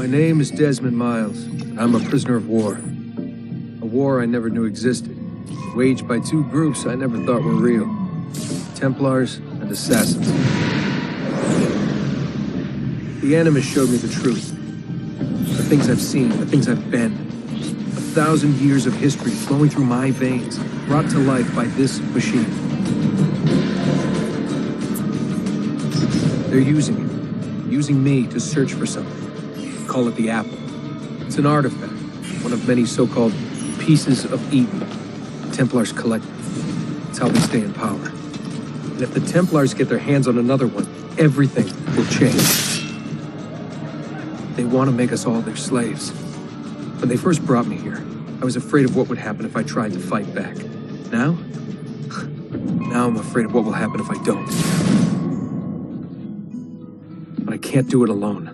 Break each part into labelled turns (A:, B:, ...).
A: My name is Desmond Miles. I'm a prisoner of war. A war I never knew existed, waged by two groups I never thought were real. Templars and Assassins. The Animus showed me the truth. The things I've seen, the things I've been. 1,000 years of history flowing through my veins, brought to life by this machine. They're using me to search for something. Call it the Apple. It's an artifact, one of many so-called pieces of Eden. Templars collect them. It's how they stay in power. And if the Templars get their hands on another one, everything will change. They want to make us all their slaves. When they first brought me here, I was afraid of what would happen if I tried to fight back. Now? Now I'm afraid of what will happen if I don't. But I can't do it alone.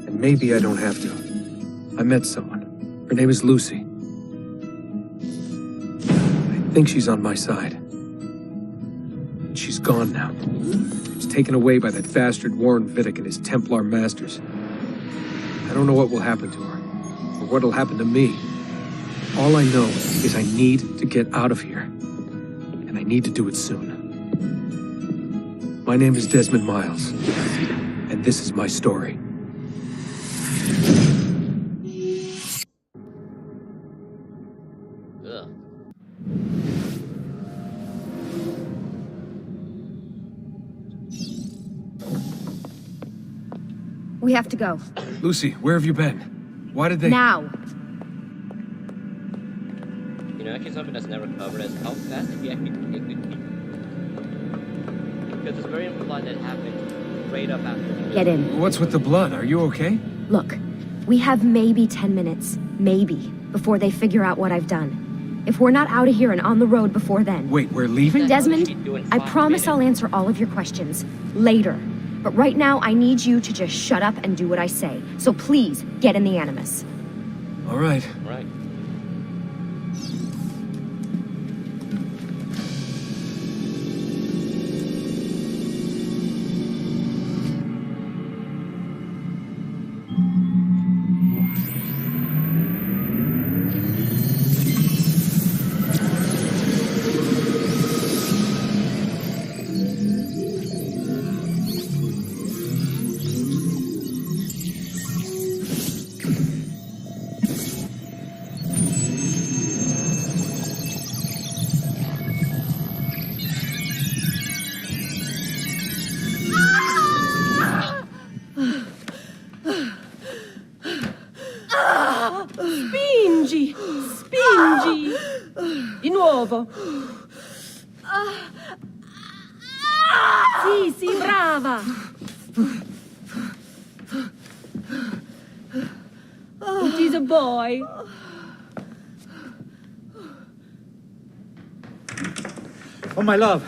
A: And maybe I don't have to. I met someone. Her name is Lucy. I think she's on my side. She's gone now. She's taken away by that bastard Warren Vidic and his Templar masters. I don't know what will happen to her, or what'll happen to me. All I know is I need to get out of here. And I need to do it soon. My name is Desmond Miles, and this is my story.
B: We have to go.
A: Lucy, where have you been? Why did they—
B: Now!
C: You know, actually something that's never covered is how fast it could be. Because it's very implied that happened straight up after.
B: Get in.
A: What's with the blood? Are you okay?
B: Look, we have maybe 10 minutes, maybe, before they figure out what I've done. If we're not out of here and on the road before then...
A: Wait, we're leaving?
B: Desmond, I promise I'll answer all of your questions later. But right now, I need you to just shut up and do what I say. So please, get in the Animus.
A: All right.
C: Right.
D: Spingi! Spingi! Di nuovo! Sì, sì, brava! It is a boy.
E: Oh, my love.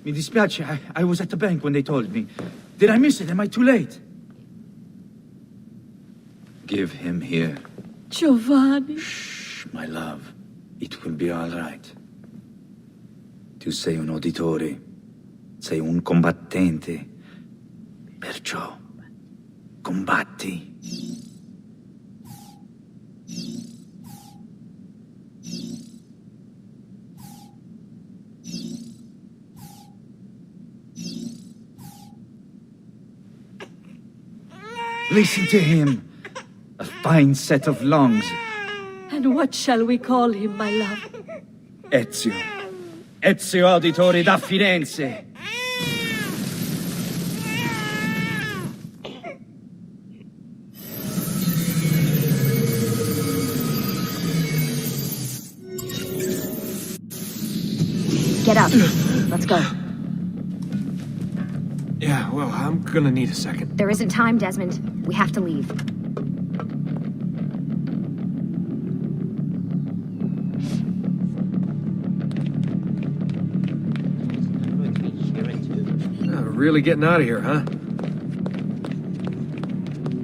E: Mi dispiace. I was at the bank when they told me. Did I miss it? Am I too late? Give him here.
D: Giovanni.
E: Shh, my love. It will be all right. Tu sei un uditore. Sei un combattente. Perciò, combatti. Listen to him. A fine set of lungs.
D: And what shall we call him, my love?
E: Ezio. Ezio Auditore da Firenze.
B: Get up. Let's go.
A: Yeah, well, I'm gonna need a second.
B: There isn't time, Desmond. We have to leave.
A: Really getting out of here, huh?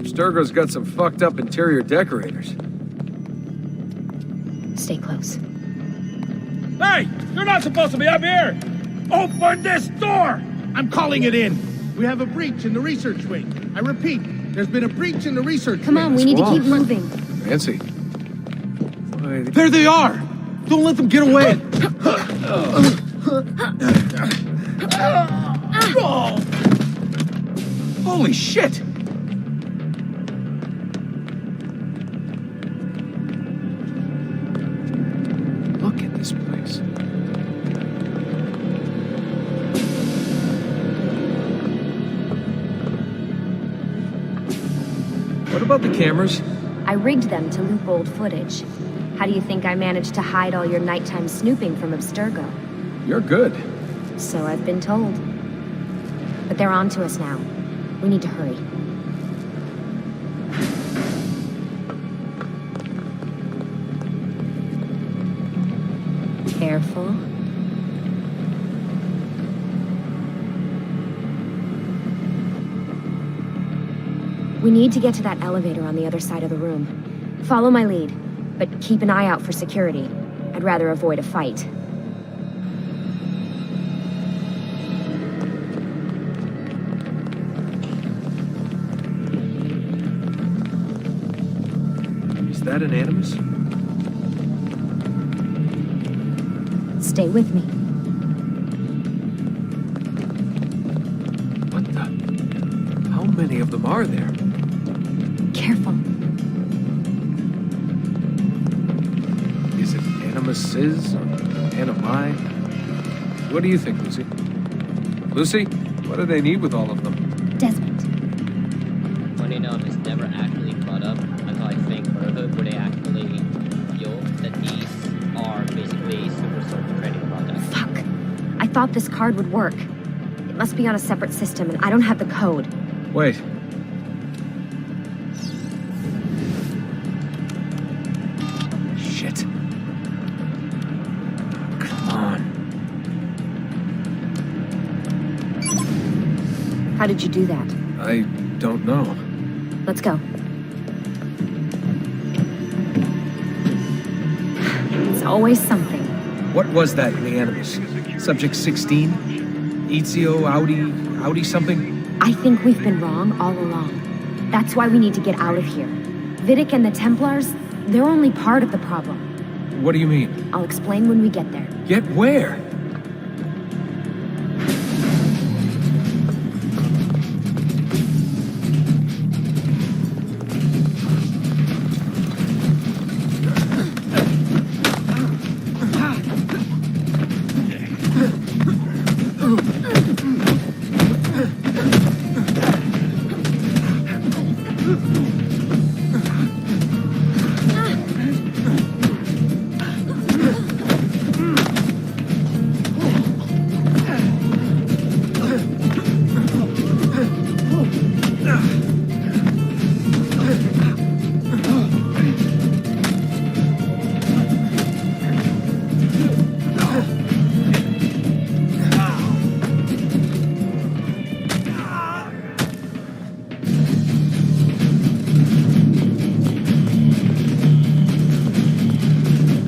A: Sturgo's got some fucked up interior decorators.
B: Stay close.
F: Hey! You're not supposed to be up here! Open this door! I'm calling it in! We have a breach in the research wing. I repeat,
G: There's been a breach in the research
B: Come on, we need to keep moving.
A: Fancy. Wait,
E: There they are! Don't let them get away! Holy shit!
A: look at this place. What about the cameras?
B: I rigged them to loop old footage. How do you think I managed to hide all your nighttime snooping from Abstergo?
A: You're good.
B: So I've been told. But they're on to us now. We need to hurry. Careful. We need to get to that elevator on the other side of the room. Follow my lead, but keep an eye out for security. I'd rather avoid a fight.
A: Is that an Animus?
B: Stay with me.
A: What the? How many of them are there?
B: Careful.
A: Is it Animuses or Animi? What do you think, Lucy? Lucy, what do they need with all of them?
B: Desmond.
C: Funny enough, it's never actually brought up until I think Brotherhood, where they actually feel that these are basically super soldier training projects.
B: Fuck. I thought this card would work. It must be on a separate system, and I don't have the code.
A: Wait. Shit. Come on.
B: How did you do that?
A: I don't know.
B: Let's go. It's always something.
A: What was that in the Animus? Subject 16? Ezio, Audi something?
B: I think we've been wrong all along. That's why we need to get out of here. Vidic and the Templars, they're only part of the problem.
A: What do you mean?
B: I'll explain when we get there.
A: Get where?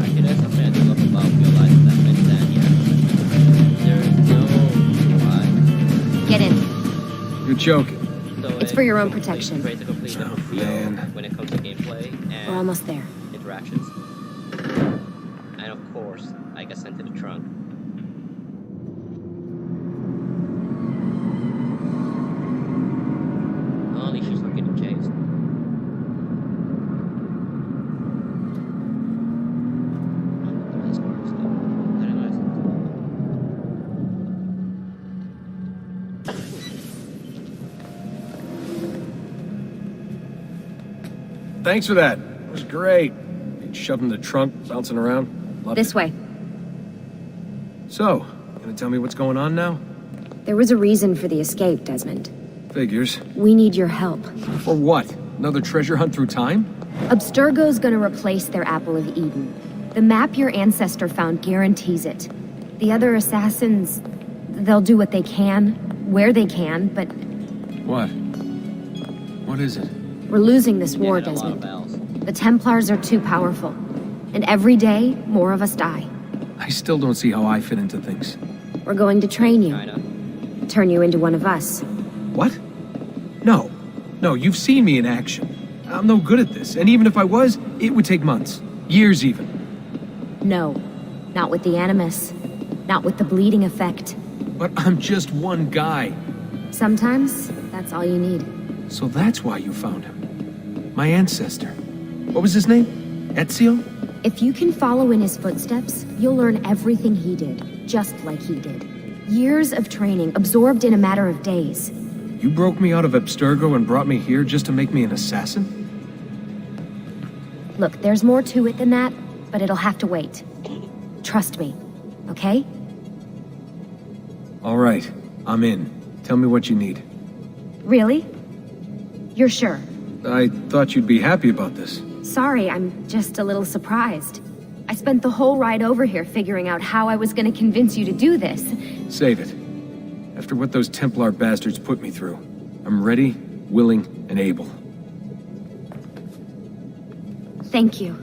C: Actually, that's something I do love about real life that meant there is no why.
B: Get in.
A: You're joking.
C: So
B: It's for your own protection.
C: Creates a complete different feel
A: man.
C: when it comes to gameplay and
B: We're almost there.
C: interactions. And of course, I got sent to the trunk. Only she's not getting chased. That's gorgeous, though. Very nice.
A: Thanks for that. It was great. Being shoved in the trunk, bouncing around. Loved
B: This
A: it.
B: way.
A: So, gonna tell me what's going on now?
B: There was a reason for the escape, Desmond.
A: Figures.
B: We need your help.
A: For what? Another treasure hunt through time?
B: Abstergo's gonna replace their Apple of Eden. The map your ancestor found guarantees it. The other assassins, they'll do what they can, where they can, but
A: What? What is it?
B: we're losing this war,
C: Getting a lot of
B: Desmond.
C: bells.
B: The Templars are too powerful. And every day, more of us die.
A: I still don't see how I fit into things.
B: We're going to train you.
C: Kinda.
B: Turn you into one of us.
A: What? No. No, you've seen me in action. I'm no good at this, and even if I was, it would take months. Years even.
B: No, not with the Animus. Not with the bleeding effect.
A: But I'm just one guy.
B: Sometimes, that's all you need.
A: So that's why you found him. My ancestor. What was his name? Ezio?
B: If you can follow in his footsteps, you'll learn everything he did, just like he did. Years of training, absorbed in a matter of days.
A: You broke me out of Abstergo and brought me here just to make me an assassin?
B: Look, there's more to it than that, but it'll have to wait. Trust me, okay?
A: All right, I'm in. Tell me what you need.
B: Really? You're sure?
A: I thought you'd be happy about this.
B: Sorry, I'm just a little surprised. I spent the whole ride over here figuring out how I was gonna convince you to do this.
A: Save it. After what those Templar bastards put me through, I'm ready, willing, and able.
B: Thank you.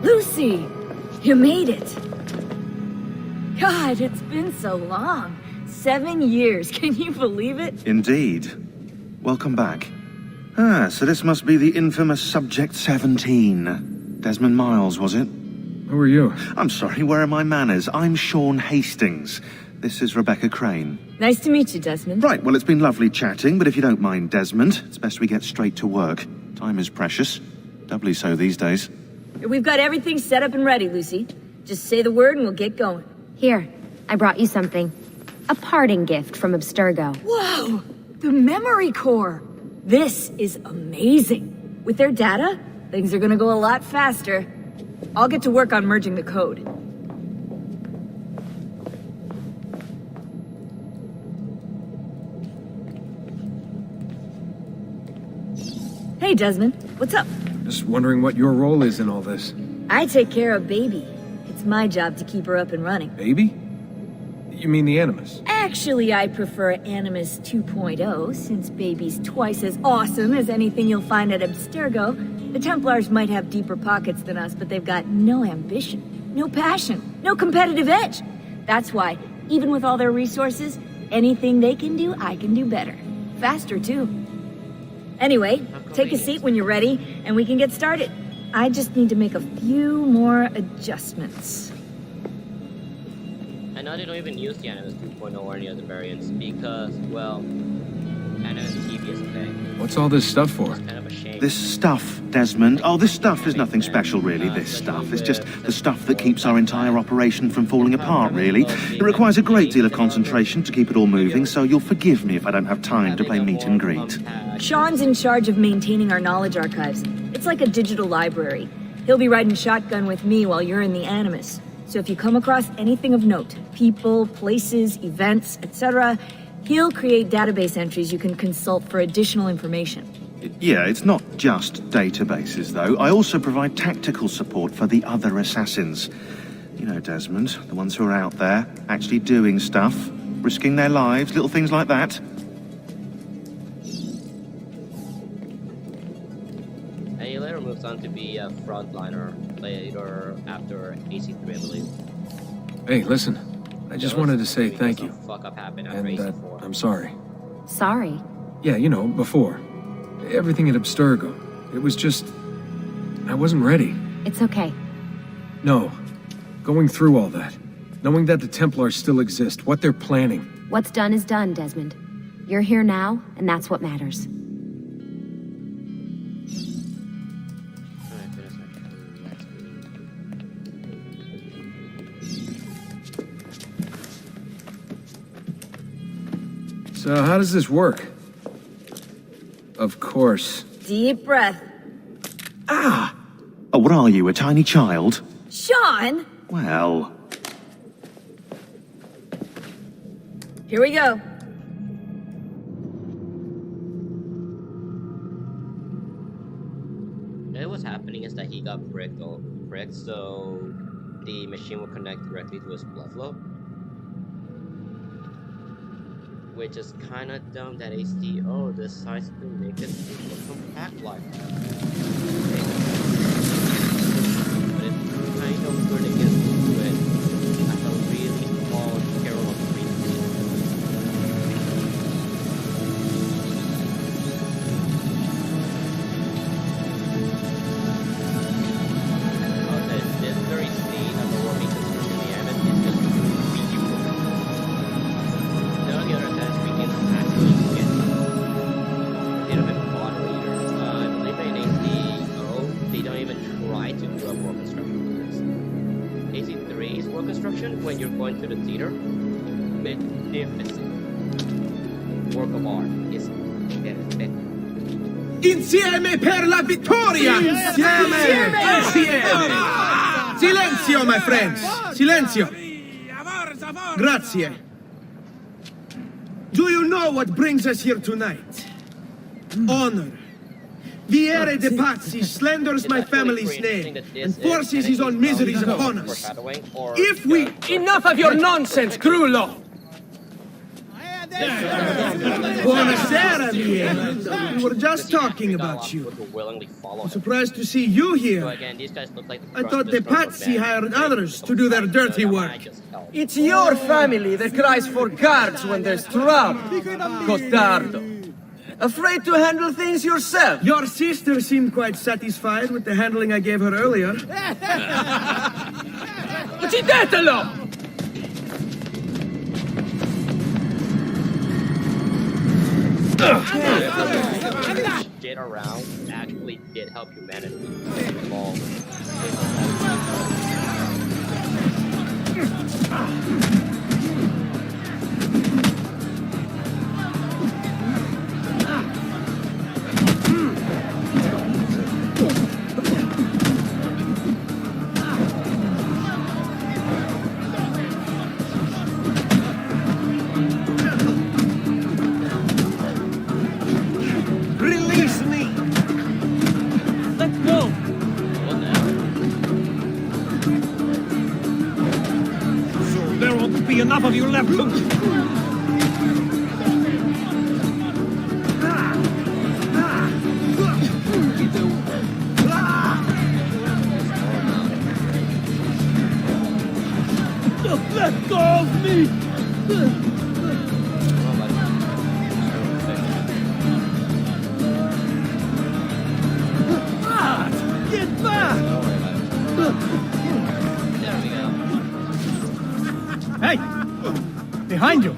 D: Lucy! You made it! God, it's been so long. 7 years, can you believe it?
G: Indeed. Welcome back. Ah, so this must be the infamous Subject 17. Desmond Miles, was it?
A: Who are you?
G: I'm sorry, where are my manners? I'm Sean Hastings. This is Rebecca Crane.
D: Nice to meet you, Desmond.
G: Right, well, it's been lovely chatting, but if you don't mind, Desmond, it's best we get straight to work. Time is precious. Doubly so these days.
D: We've got everything set up and ready, Lucy. Just say the word and we'll get going.
B: Here, I brought you something. A parting gift from Abstergo.
D: Whoa! The memory core! This is amazing. With their data, things are gonna go a lot faster. I'll get to work on merging the code. Hey, Desmond. What's up?
A: Just wondering what your role is in all this.
D: I take care of Baby. It's my job to keep her up and running.
A: Baby? You mean the Animus?
D: Actually, I prefer Animus 2.0, since Baby's twice as awesome as anything you'll find at Abstergo. The Templars might have deeper pockets than us, but they've got no ambition, no passion, no competitive edge. That's why, even with all their resources, anything they can do, I can do better. Faster, too. Anyway, take a seat when you're ready, and we can get started. I just need to make a few more adjustments.
C: I know they don't even use the Animus 2.0 or any other variants because, well, Animus TV is a thing.
A: What's all this stuff for?
C: It's kind of a shame.
G: This stuff, Desmond. Oh, this stuff is nothing special, really, this stuff. It's just the stuff that keeps our entire operation from falling apart, really. It requires a great deal of concentration to keep it all moving, so you'll forgive me if I don't have time to play meet and greet.
D: Sean's in charge of maintaining our knowledge archives. It's like a digital library. He'll be riding shotgun with me while you're in the Animus. So if you come across anything of note, people, places, events, etc., he'll create database entries you can consult for additional information.
G: Yeah, it's not just databases, though. I also provide tactical support for the other assassins. You know, Desmond, the ones who are out there, actually doing stuff, risking their lives, little things like that.
C: And he later moves on to be a frontliner later after AC3, I believe.
A: Hey, listen. I just wanted to say thank you.
C: Fuck up happened after
A: And
C: AC4.
A: I'm sorry.
B: Sorry.
A: Yeah, you know, before. Everything at Abstergo. It was just... I wasn't ready.
B: It's okay.
A: No. Going through all that. Knowing that the Templars still exist, what they're planning.
B: What's done is done, Desmond. You're here now, and that's what matters.
A: So how does this work? Of course.
D: Deep breath.
G: Oh, what are you, a tiny child?
D: Sean!
G: Well...
D: Here we go.
C: What's happening is that he got pricked, so the machine will connect directly to his blood flow. Which is kind of dumb that HDO decides to make it super compact like that. But it's kind try to do a work construction with this. AC3 is work construction when you're going to the theater. Magnificent. Work of art is perfect.
H: Insieme per la vittoria! Insieme! Silenzio, my friends! Silenzio! Grazie. Do you know what brings us here tonight? Honor. Viere de Pazzi slanders my family's name and forces his own miseries upon us. If we...
I: Enough of your nonsense, Grullo!
H: Buonasera, Viera. We were just talking about you. I'm surprised to see you here. I thought the Pazzi hired others to do their dirty work.
I: It's your family that cries for guards when there's trouble, Cottardo. Afraid to handle things yourself?
H: Your sister seemed quite satisfied with the handling I gave her earlier.
I: Uccidetelo!
C: Shit around actually did help humanity.
H: Release me!
I: Let's go!
F: So there won't be enough of you left to... Let go of me!
H: Get back!
F: Hey! Behind you!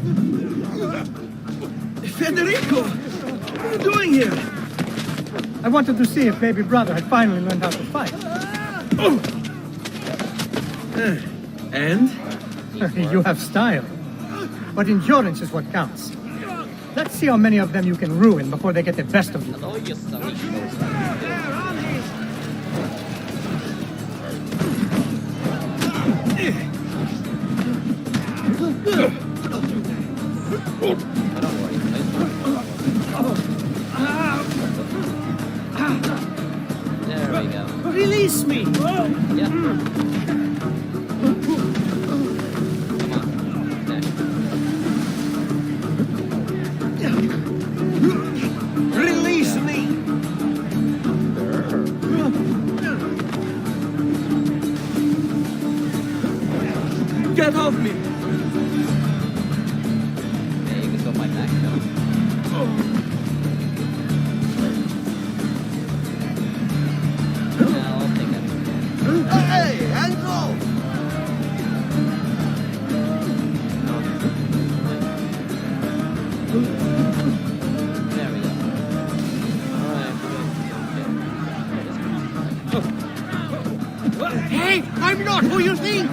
H: Federico! What are you doing here?
F: I wanted to see if baby brother had finally learned how to fight.
H: And?
F: You have style. But endurance is what counts. Let's see how many of them you can ruin before they get the best of you.
C: Hello, you sunny shows. There we go.
H: Release me!
C: Yeah. Come on.
H: Release me! Get off me!
C: Yeah, you can go by back though. Yeah, I'll take it.
H: Hey, hands off!
C: There we go. Alright,
H: Hey, I'm not who you think!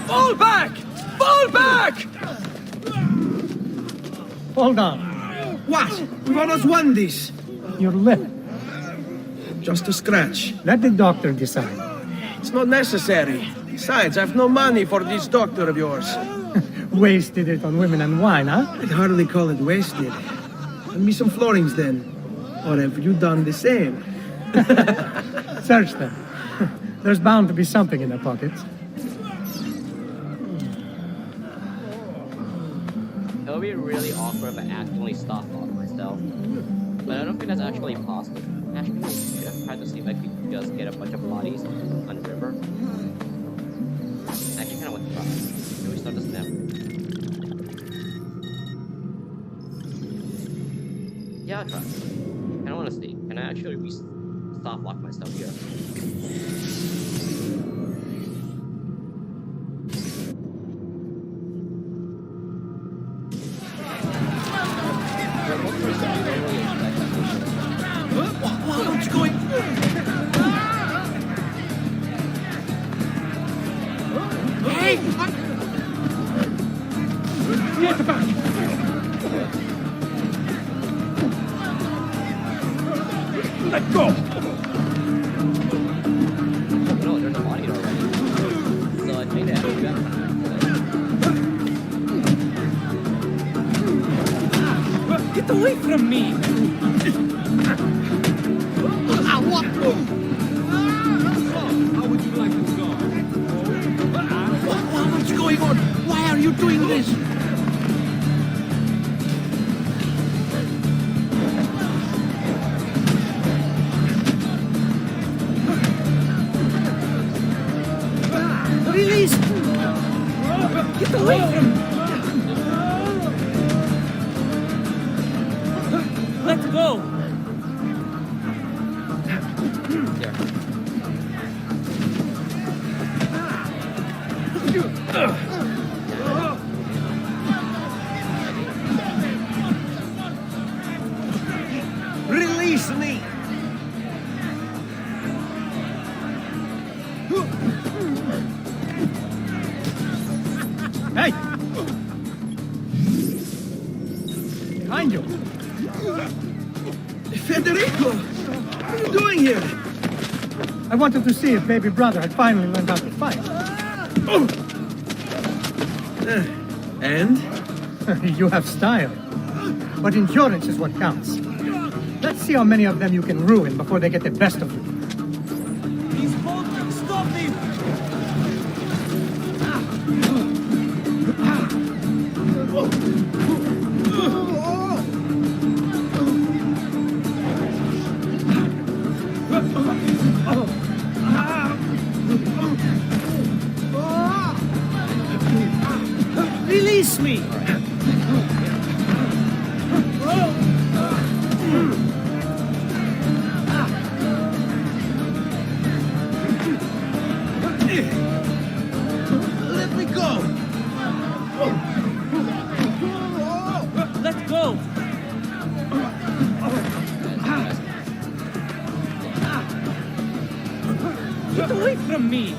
I: Fall back! Fall back!
F: Hold on.
H: What? We've almost won this.
F: Your lip.
H: Just a scratch.
F: Let the doctor decide.
H: It's not necessary. Besides, I've no money for this doctor of yours.
F: Wasted it on women and wine, huh?
H: I'd hardly call it wasted. Lend me some florins then. Or have you done the same?
F: Search them. There's bound to be something in their pockets.
C: It would be really awkward if I accidentally stopped on myself. But I don't think that's actually possible. Actually, I should have tried to see if I could just get a bunch of bodies on the river. I actually kind of want to try. Can we start the snap? Yeah, I'll try. I don't want to see. Can I actually stop lock myself here?
E: Let go!
C: No, there's a body already. So I think they have a gun.
E: Get away from me! How would you like to go? What's going on? Why are you doing this? Release! Get away from me! Let go!
H: Release me!
F: Hey! Behind you!
H: Federico! What are you doing here?
F: I wanted to see if baby brother had finally learned how to fight.
H: And?
F: You have style. But endurance is what counts. Let's see how many of them you can ruin before they get the best of you.
H: He's bolting! Stop him! Release me! Let me go! Let go! Get away from me!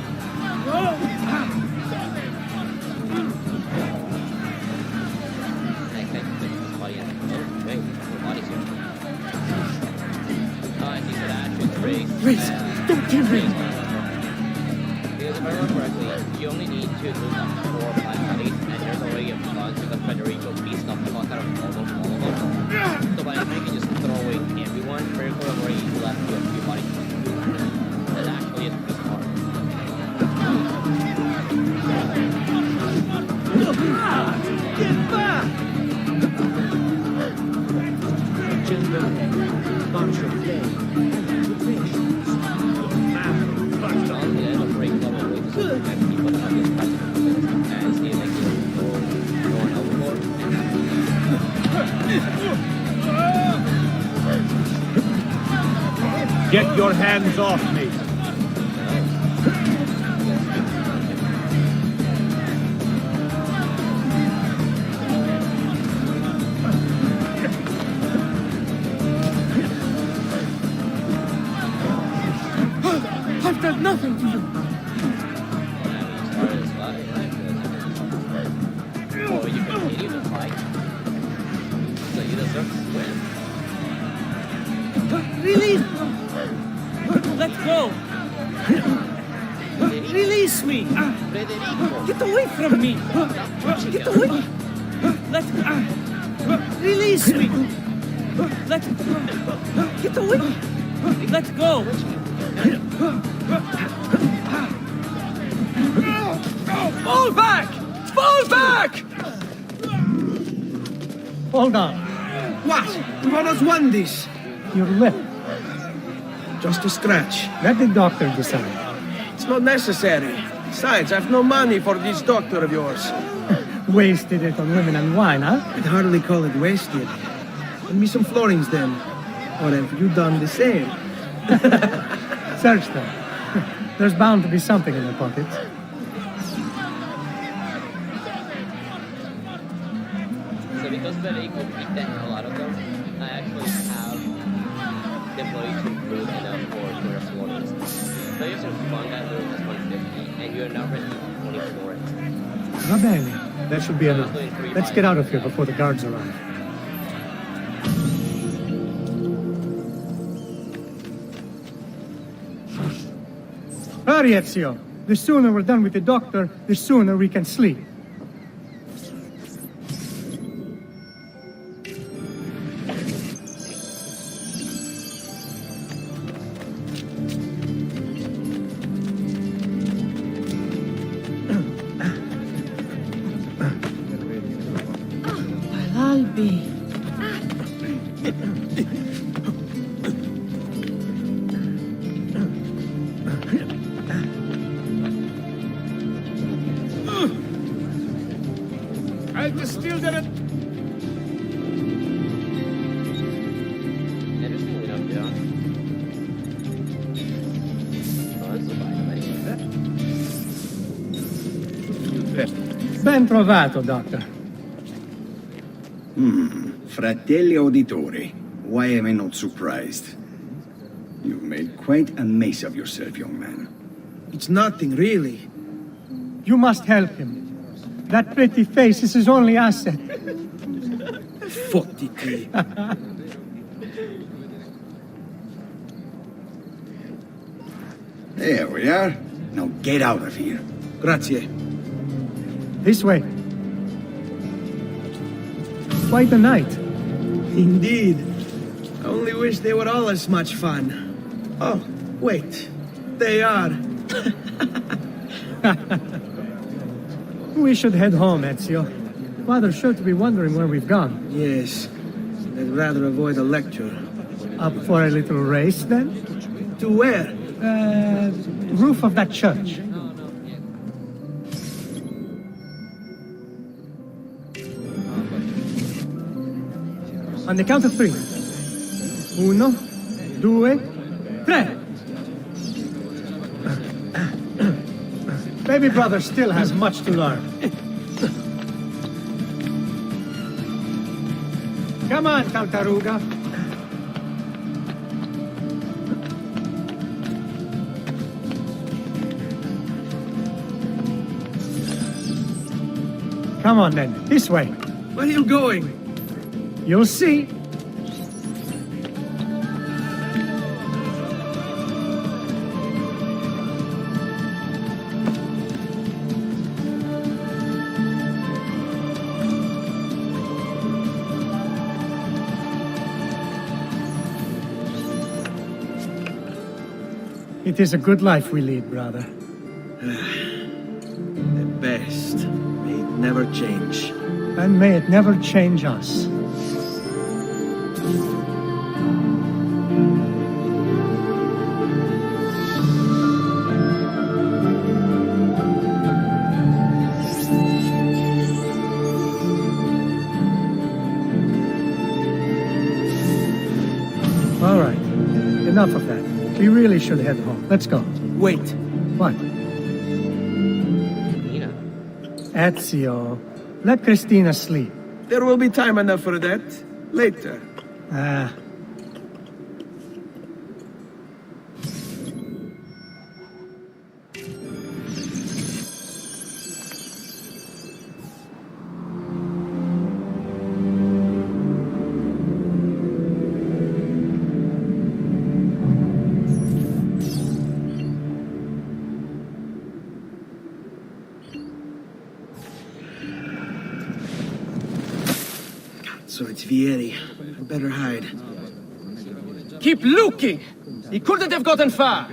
C: I can't fix this body yet. Oh, wait, the body's here. I think that actually trace.
F: Race! Don't kill me!
C: Because if I remember correctly, you only need to look up 4 or 5 bodies, and there's already a bunch because Federico beast up the fuck out of almost all of them. So by making just throwing everyone, Federico already left you a few bodies. That actually is pretty smart.
H: Get back! Bunch of
E: Get your hands off me!
F: I've done nothing to you!
C: Or you continue to fight. So you deserve to win.
H: Release! Let go! Release me!
C: Federico!
H: Get away from me! Get away! Let release me! Let get away! Let go! Fall back! Fall back!
F: Hold on.
H: What? What has won this?
F: Your lip.
H: Just a scratch.
F: Let the doctor decide.
H: It's not necessary. Besides, I've no money for this doctor of yours.
F: Wasted it on women and wine, huh?
H: I'd hardly call it wasted. Lend me some florins then. Or have you done the same?
F: Search them. There's bound to be something in their pockets.
C: So because Federico beat the hell out of them, I actually have the ability to improve enough for your florins. So you're just one guy loses 150, and you're now ready to 20 florins.
F: Va bene. That should be enough. Let's get out of here before the guards arrive. Hurry, Ezio. The sooner we're done with the doctor, the sooner we can sleep.
D: Albi.
H: I just still didn't.
C: Interestingly enough, yeah. Oh, that's a bike.
F: Ben trovato, Doctor.
J: Fratelli auditori, why am I not surprised? You've made quite a mess of yourself, young man.
H: It's nothing, really.
F: You must help him. That pretty face is his only asset.
H: Fottiti.
J: There we are. Now get out of here.
H: Grazie.
F: This way. Quite a night.
H: Indeed. I only wish they were all as much fun. Oh, wait. They are.
F: We should head home, Ezio. Father's sure to be wondering where we've gone.
H: Yes. I'd rather avoid a lecture.
F: Up for a little race, then?
H: To where?
F: Roof of that church. On the count of three. Uno, due, tre. Baby brother still has much to learn. Come on, Caltaruga. Come on then, this way.
H: Where are you going?
F: You'll see. It is a good life we lead, brother.
H: The best. May it never change.
F: And may it never change us. All right. Enough of that. We really should head home. Let's go.
H: Wait.
F: What?
C: Nina.
F: Ezio, let Christina sleep.
H: There will be time enough for that. Later.
F: Ah.
H: So it's Vieri. I better hide.
I: Keep looking! He couldn't have gotten far!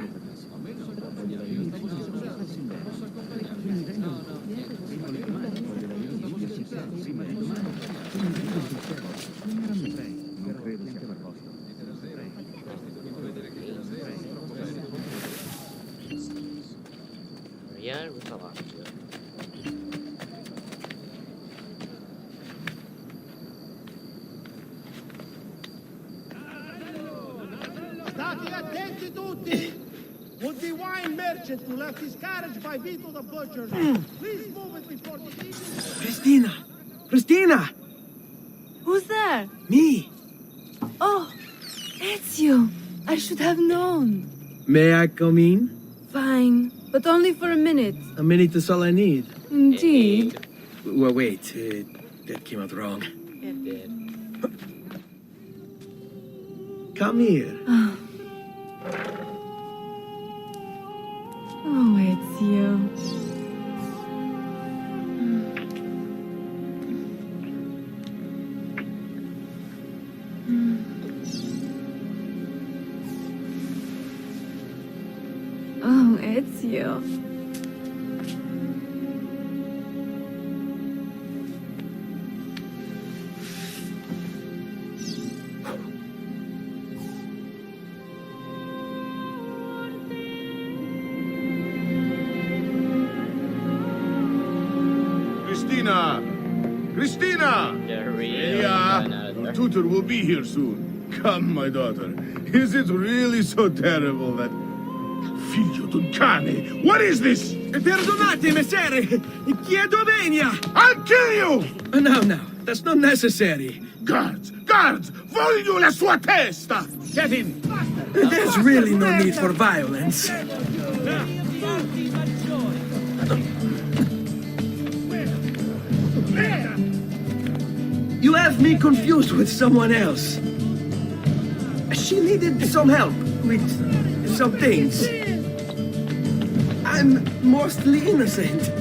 C: Yeah, we saw that.
K: State attenti tutti! Would the wine merchant who left his carriage by Vito the Butcher. Please move it before the evening.
H: Christina! Christina!
L: Who's there?
H: Me!
L: Oh, Ezio. I should have known.
H: May I come in?
L: Fine, but only for a minute.
H: A minute is all I need.
L: Indeed.
H: Well, wait. That came out wrong.
C: It did.
H: Come here.
L: Oh, Ezio.
M: Christina! Christina! Your tutor will be here soon. Come, my daughter. Is it really so terrible that... Figlio d'un cane! What is this?
H: Perdonate, messere! Chiedo venia!
M: I'll kill you!
H: No, that's not necessary.
M: Guards! Guards! Voglio la sua testa!
H: Get him! There's really no need for violence. You have me confused with someone else. She needed some help with some things. I'm mostly innocent.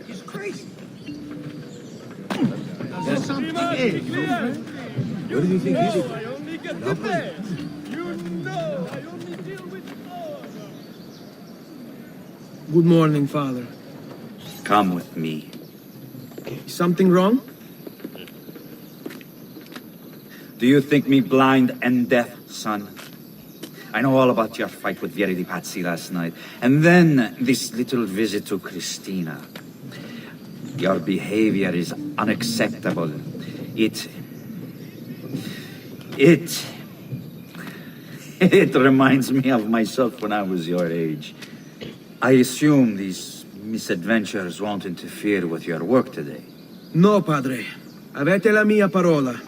H: He's crazy.
K: There's something. Hey, what do you think is it?
H: I only get the best. You know, I only deal with honor. Good morning, Father.
E: Come with me.
H: Something wrong?
E: Do you think me blind and deaf, son? I know all about your fight with Vieri di Pazzi last night, and then this little visit to Christina. Your behavior is unacceptable. It reminds me of myself when I was your age. I assume these misadventures won't interfere with your work today.
H: No, Padre. Avete la mia parola.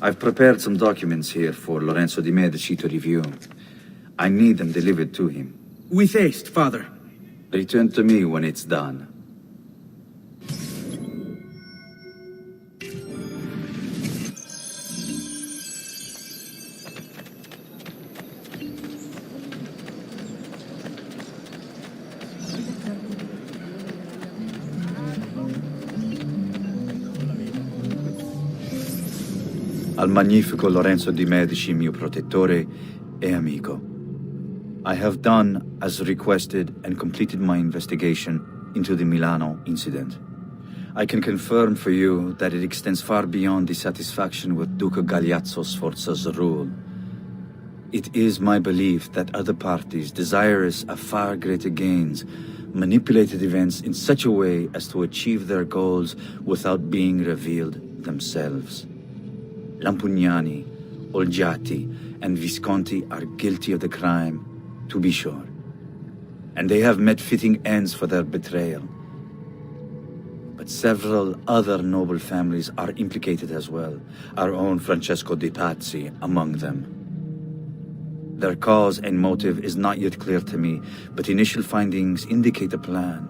E: I've prepared some documents here for Lorenzo di Medici to review. I need them delivered to him.
H: With haste, Father.
E: Return to me when it's done. Al magnifico Lorenzo di Medici, mio protettore e amico. I have done as requested and completed my investigation into the Milano incident. I can confirm for you that it extends far beyond dissatisfaction with Duca Gagliazzo Sforza's rule. It is my belief that other parties, desirous of far greater gains, manipulated events in such a way as to achieve their goals without being revealed themselves. Lampugnani, Olgiati, and Visconti are guilty of the crime, to be sure. And they have met fitting ends for their betrayal. But several other noble families are implicated as well, our own Francesco de' Pazzi among them. Their cause and motive is not yet clear to me, but initial findings indicate a plan,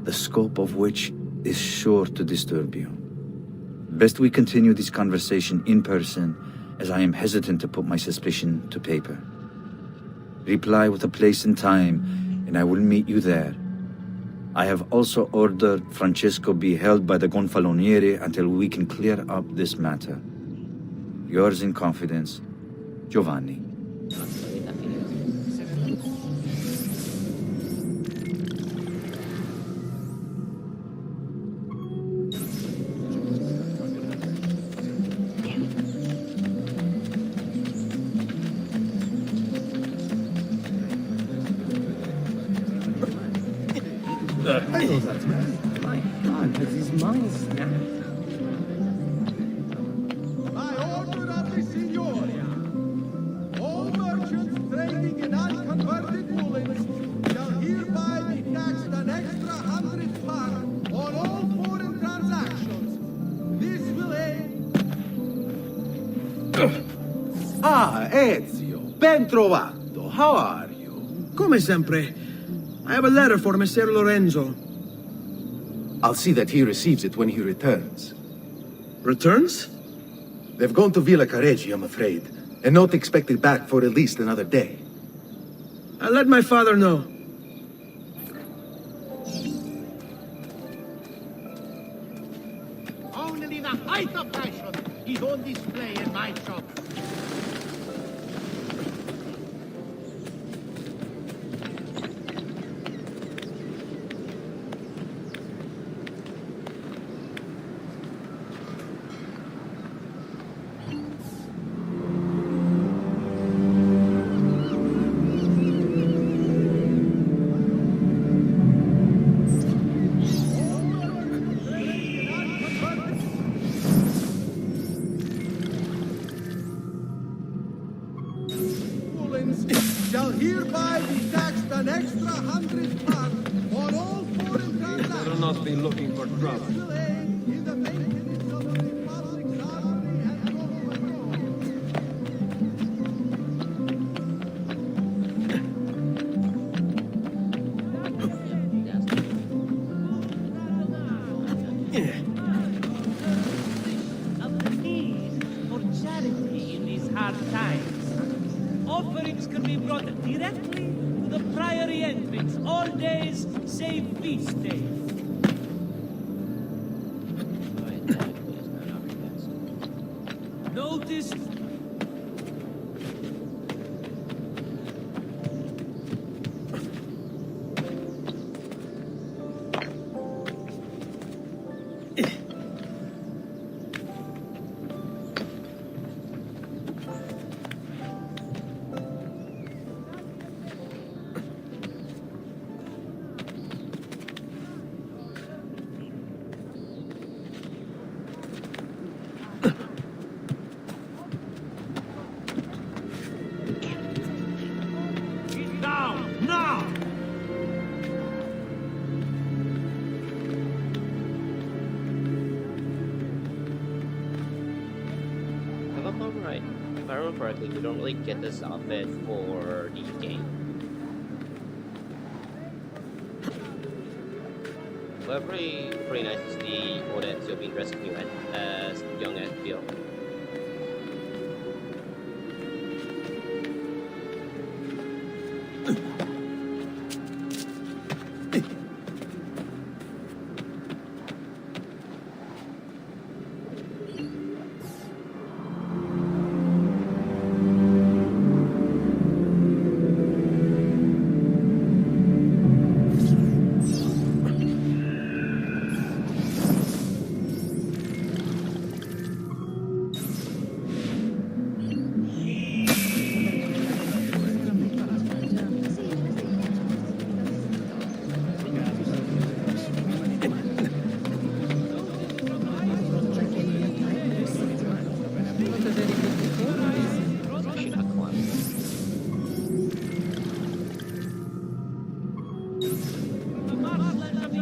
E: the scope of which is sure to disturb you. Best we continue this conversation in person, as I am hesitant to put my suspicion to paper. Reply with a place and time, and I will meet you there. I have also ordered Francesco be held by the Gonfaloniere until we can clear up this matter. Yours in confidence, Giovanni.
K: My God, has his mind snapped?
H: I order
N: Ah, Ezio, ben trovato. How are you?
H: Come sempre. I have a letter for Messer Lorenzo.
N: I'll see that he receives it when he returns.
H: Returns?
N: They've gone to Villa Careggi, I'm afraid, and not expected back for at least another day.
H: I'll let my father know.
K: Only the height of fashion is on display in my shop.
O: Shall hereby be taxed an extra 100 pounds on all foreign transactions.
A: Better not be looking for trouble.
O: Will aid in the maintenance of the Republic's armory and control.
P: Of the need for charity in these hard times. Offerings can be brought directly to the priory entrance all days save feast days. Notice down now.
C: If I remember correctly, we don't really get this outfit for the game. But pretty nice to see old Ezio being dressed new as young Ezio.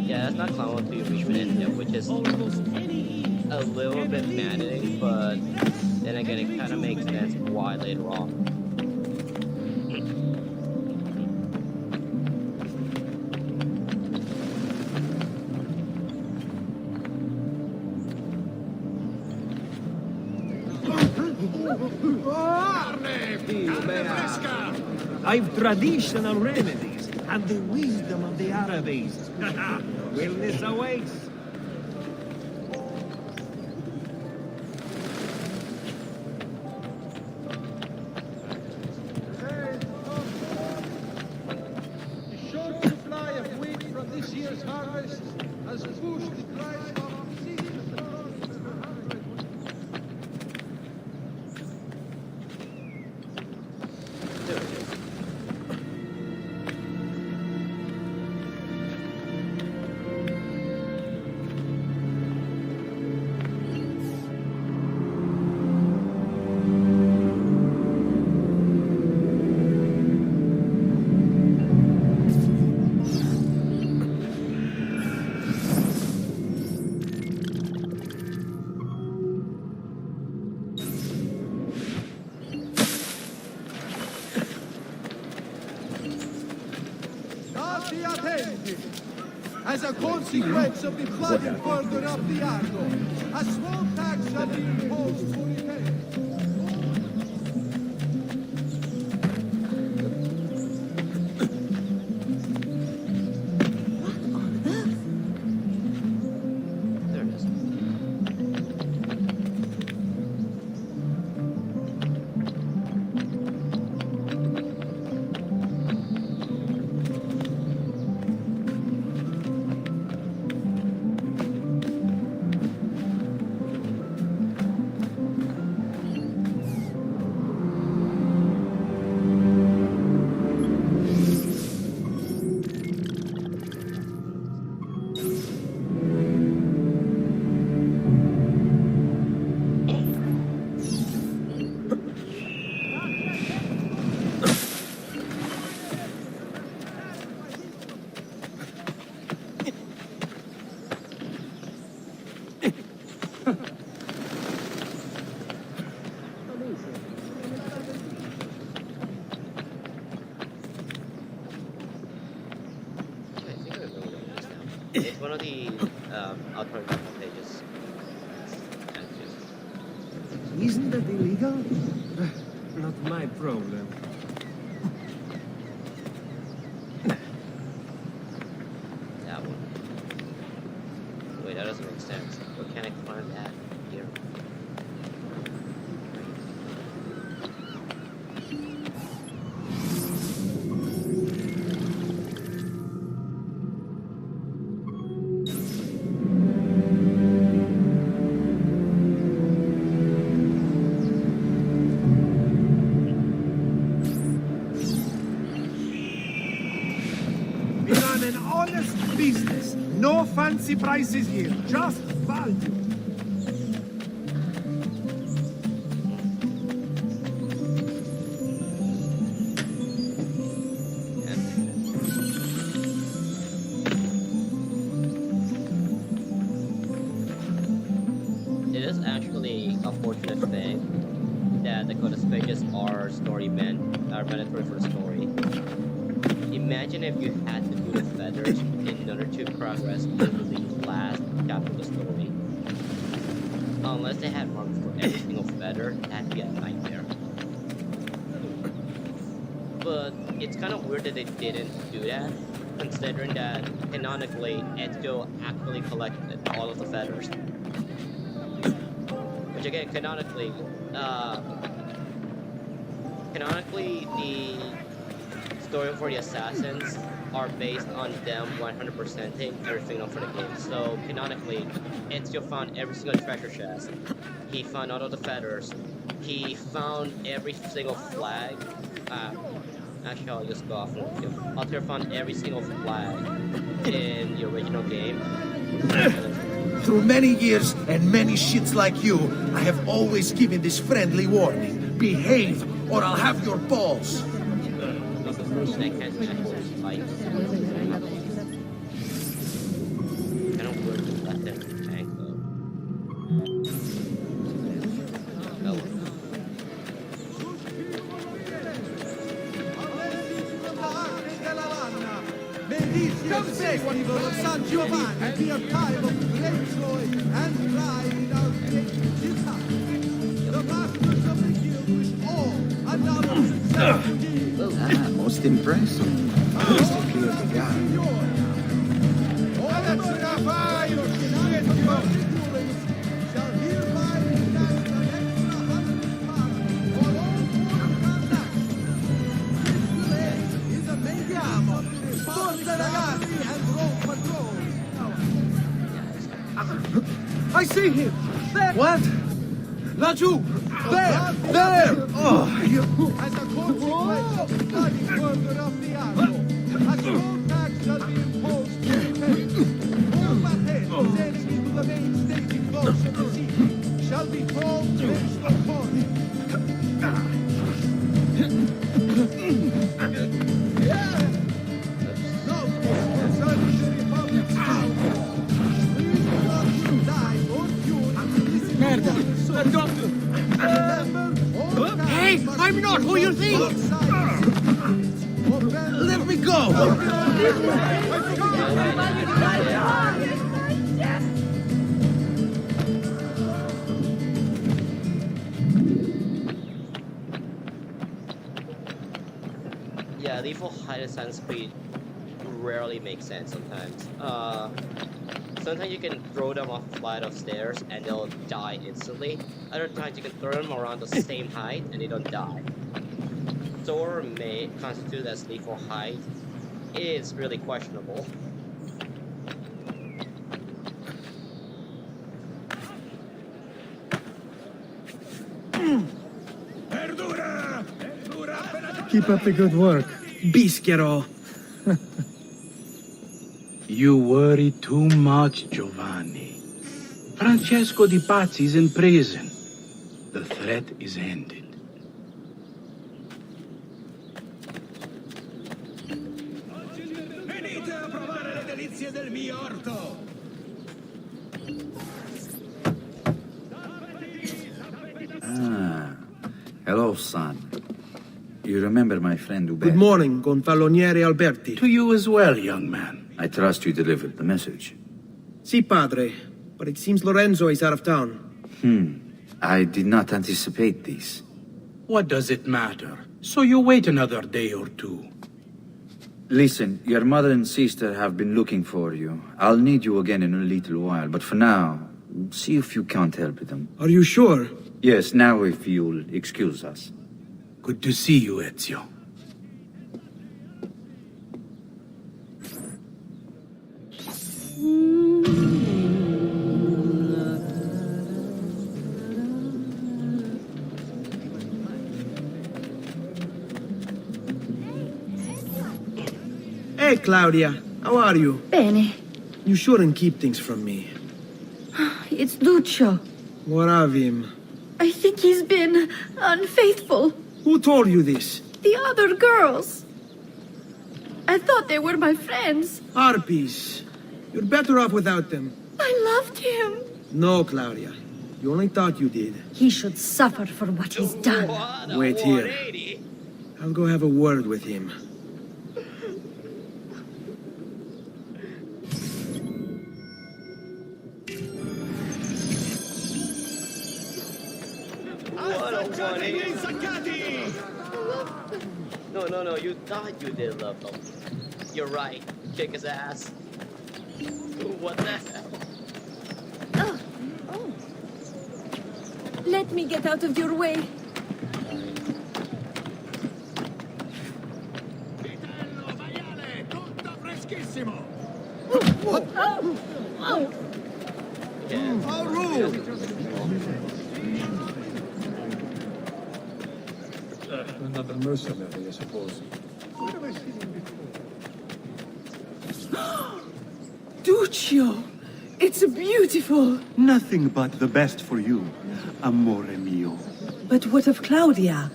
C: Yeah, that's not clown to Richmond Ezio, which is a little bit maddening, but then again, it kind of makes sense why later on.
Q: I've traditional remedies and the wisdom of the Arabes. Wellness awaits.
K: The short supply of wheat from this year's harvest has pushed the price of season's
O: attenti! As a consequence of the flooding further up the Arno, a small tax shall be imposed for repairs.
C: There it is. I think I remember what it is now. It's one of the alternative pages.
Q: Isn't that illegal? Not my problem.
C: That one. Wait, that doesn't make sense. Where can I find that? Here.
K: We run an honest business. No fancy prices here, just value.
C: It is actually a fortunate thing that the Codex pages are are mandatory for the story. Imagine if you had to do the feathers in order to progress into the last chapter of the story. Unless they had marks for every single feather, that'd be a nightmare. But it's kind of weird that they didn't do that, considering that canonically Ezio actually collected all of the feathers. Which again, canonically, the story for the assassins are based on them 100%ing everything for the game. So canonically, Ezio found every single treasure chest. He found all of the feathers. He found every single flag. Actually, I'll just go off. Altair found every single flag in the original game.
R: Through many years and many shits like you, I have always given this friendly warning. Behave, or I'll have your balls.
C: I can't actually fight. I don't work with that there in the tank though. Oh.
O: Come festival of San Giovanni be a time of great joy and pride in our great città. The masters of the guild wish all another successful year.
J: Most impressive. Crystal clear the gap.
O: All that's in our fire, shall hereby be cast an extra 100 pounds for all foreign transactions. This delay is a mediamo. Forza ragazzi and road patrol.
R: I see him! There! What? Laggiù! There! There! Oh!
O: As a consequence of the flooding further up the Arno, a small tax shall be imposed to repay. All battalions sailing into the main staging boats of the sea shall be told Menstoponi. No, concerning the Republic's power, please do not die or cure.
R: Merda!
O: Remember, all
R: Hey, I'm not who you think! Let me go!
C: Yeah, default hide and sense speed rarely makes sense sometimes. Sometimes you can throw them off a flight of stairs and they'll die instantly. Other times you can throw them around the same height and they don't die. Soar may constitute as lethal height is really questionable.
F: Keep up the good work.
H: Bischero.
S: You worry too much, Giovanni. Francesco Di Pazzi's in prison. The threat is ended.
R: Venite a provare le delizie del mio orto!
E: Ah, hello, son. You remember my friend Uber?
H: Good morning, Gonfaloniere Alberti.
S: To you as well, young man.
E: I trust you delivered the message.
H: Si, padre. But it seems Lorenzo is out of town.
E: I did not anticipate this.
S: What does it matter? So you wait another day or two.
E: Listen, your mother and sister have been looking for you. I'll need you again in a little while, but for now, see if you can't help them.
H: Are you sure?
E: Yes, now if you'll excuse us.
S: Good to see you, Ezio.
H: Hey, Claudia. How are you?
D: Bene.
H: You shouldn't keep things from me.
D: It's Lucio.
H: What of him?
D: I think he's been unfaithful.
H: Who told you this?
D: The other girls. I thought they were my friends.
H: Harpies. You're better off without them.
D: I loved him.
H: No, Claudia. You only thought you did.
D: He should suffer for what he's done.
H: Wait here. I'll go have a word with him.
C: No, you thought you did love him. You're right. Kick his ass. What the hell?
D: Oh. Let me get out of your way.
A: Another mercenary, I suppose.
R: What have I seen him before?
I: Duccio! It's beautiful!
T: Nothing but the best for you, amore mio.
I: But what of Claudia?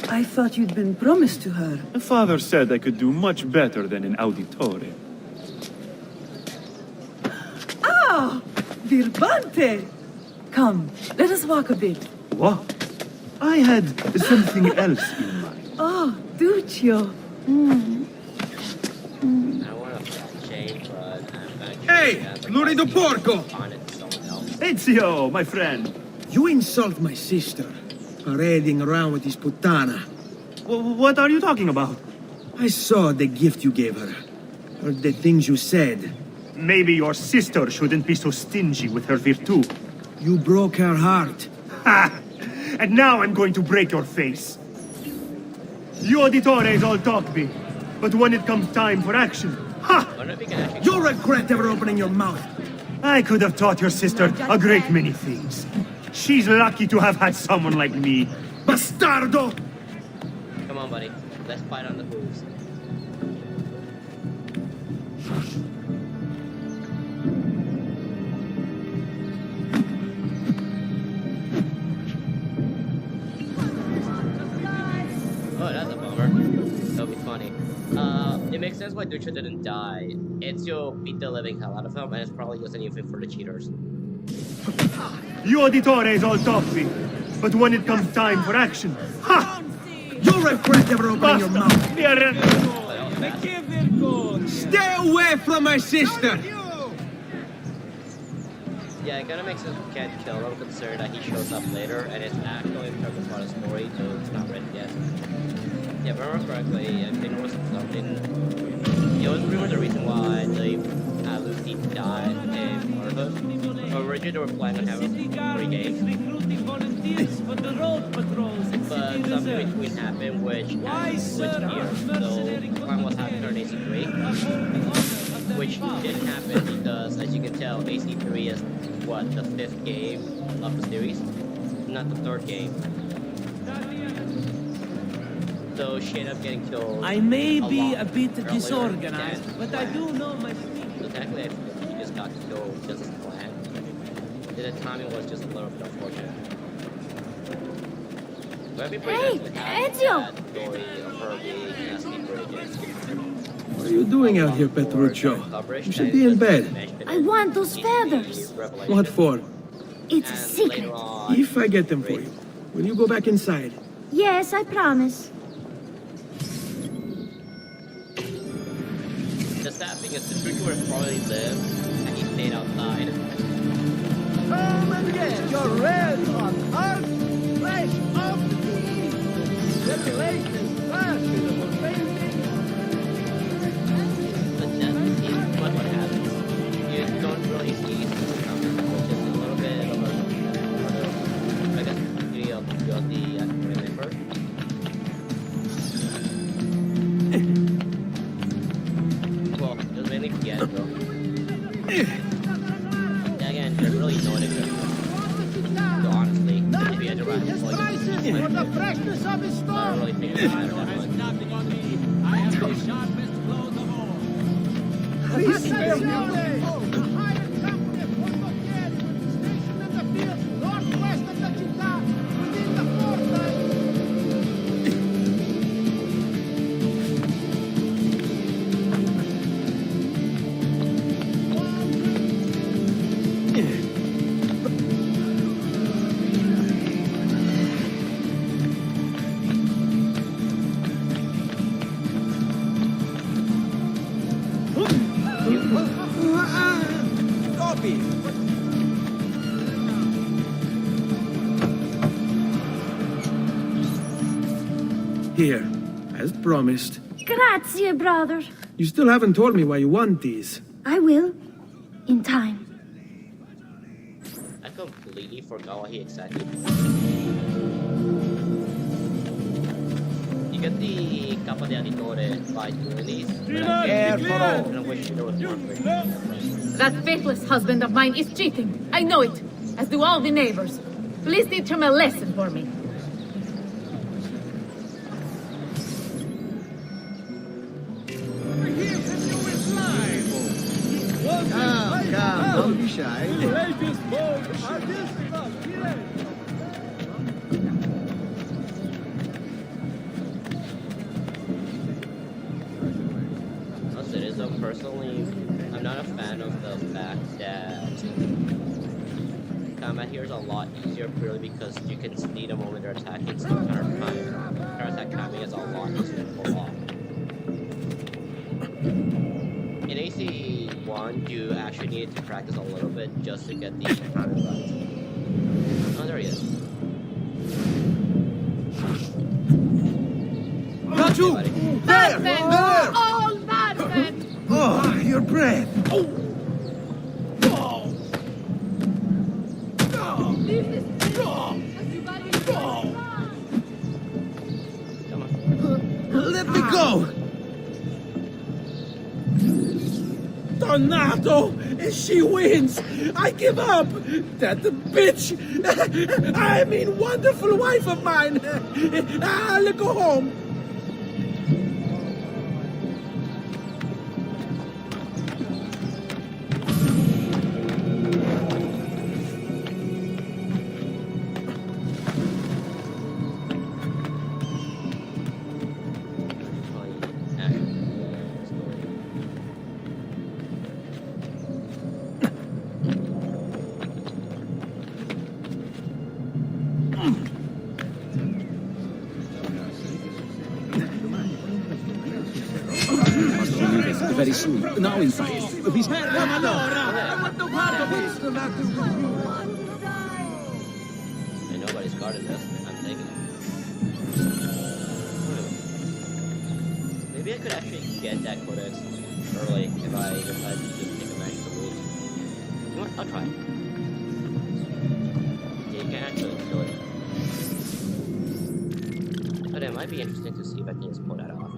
I: I thought you'd been promised to her.
T: Father said I could do much better than an auditore.
I: Ah! Birbante! Come, let us walk a bit.
T: What? I had something else in mind.
I: Oh, Duccio.
C: I want to change, but I'm gonna
H: Hey, Lurido Porco!
C: on it to someone else.
T: Ezio, my friend.
H: You insult my sister, parading around with this puttana.
T: What are you talking about?
H: I saw the gift you gave her. Heard the things you said.
T: Maybe your sister shouldn't be so stingy with her virtù.
H: You broke her heart.
T: Ha! And now I'm going to break your face. You auditores all talk big, but when it comes time for action, ha!
H: You'll regret ever opening your mouth.
T: I could have taught your sister a great many things. She's lucky to have had someone like me.
H: Bastardo!
C: Come on, buddy. Let's fight on the hooves. Oh, that's a bummer. That'll be funny. It makes sense why Duccio didn't die. Ezio beat the living hell out of him, and it's probably just a new thing for the cheaters.
T: You auditores all talk big, but when it comes time for action, ha!
H: You'll regret ever opening your mouth.
P: Basta.
H: Stay away from my sister!
C: Yeah, it kind of makes it can't kill him considering that he shows up later and it's actually in terms of part of the story, so it's not ready yet. Yeah, if I remember correctly, I think it was something. It was pretty much the reason why the Lucy died in Martha. Originally, they were planning on having 3 games. But something between happened, which switched gears. So the plan was having her in AC3. Which didn't happen because, as you can tell, AC3 is what, the 5th game of the series, not the 3rd game. So she ended up getting killed.
P: I may be a bit
C: earlier
P: disorganized,
C: than
P: but I do know my speed.
C: So technically, I think she just got killed just as planned. The timing was just a little bit unfortunate.
B: Hey, Ezio!
A: What are you doing out here, Petruccio? You should be in bed.
B: I want those feathers.
A: What for?
B: It's a secret.
H: If I get them for you, will you go back inside?
B: Yes, I promise.
C: The sad thing is the creature would have probably lived and he stayed outside.
K: Come and get your red hot heart fresh off the bean. The latest fashionable painting.
C: But that's what happens. You don't really see something which is a little bit of a I guess you're the remember. Well, just mainly forget it though. Again, there's really no difference. So honestly, if you had to run
K: For the freshness of his
C: I
K: stone.
C: don't really think it's that much.
P: Nothing on me. I have the sharpest clothes of all.
K: Attenzione! A hired company of Portochieri will be stationed in the field northwest of the città within the fortnight.
R: Copy!
H: Here, as promised.
B: Grazie, brother.
H: You still haven't told me why you want these.
B: I will. In time.
C: I completely forgot what he exactly. You get the Capa de Aditore by doing these, but I wish there was more quick.
L: That faithless husband of mine is cheating. I know it, as do all the neighbors. Please teach him a lesson for me.
R: Come, don't be shy.
C: Plus, it is personally, I'm not a fan of the fact that combat here is a lot easier purely because you can see the moment they're attacking, so counter attack timing is a lot easier to pull off. In AC1, you actually needed to practice a little bit just to get the timing right. Oh, there he is.
R: Not you! There! There!
L: All bad men!
R: Oh, your breath! Let me go!
H: Donato! She wins! I give up! That bitch! I mean, wonderful wife of mine! I'll go home!
Q: very soon. Now, in fact, we spent
C: And nobody's guarding this. I'm taking it. Maybe I could actually get that codex early if I decide to just take a match to lose. You know what? I'll try. Yeah, you can actually kill it. But it might be interesting to see if I can just pull that off.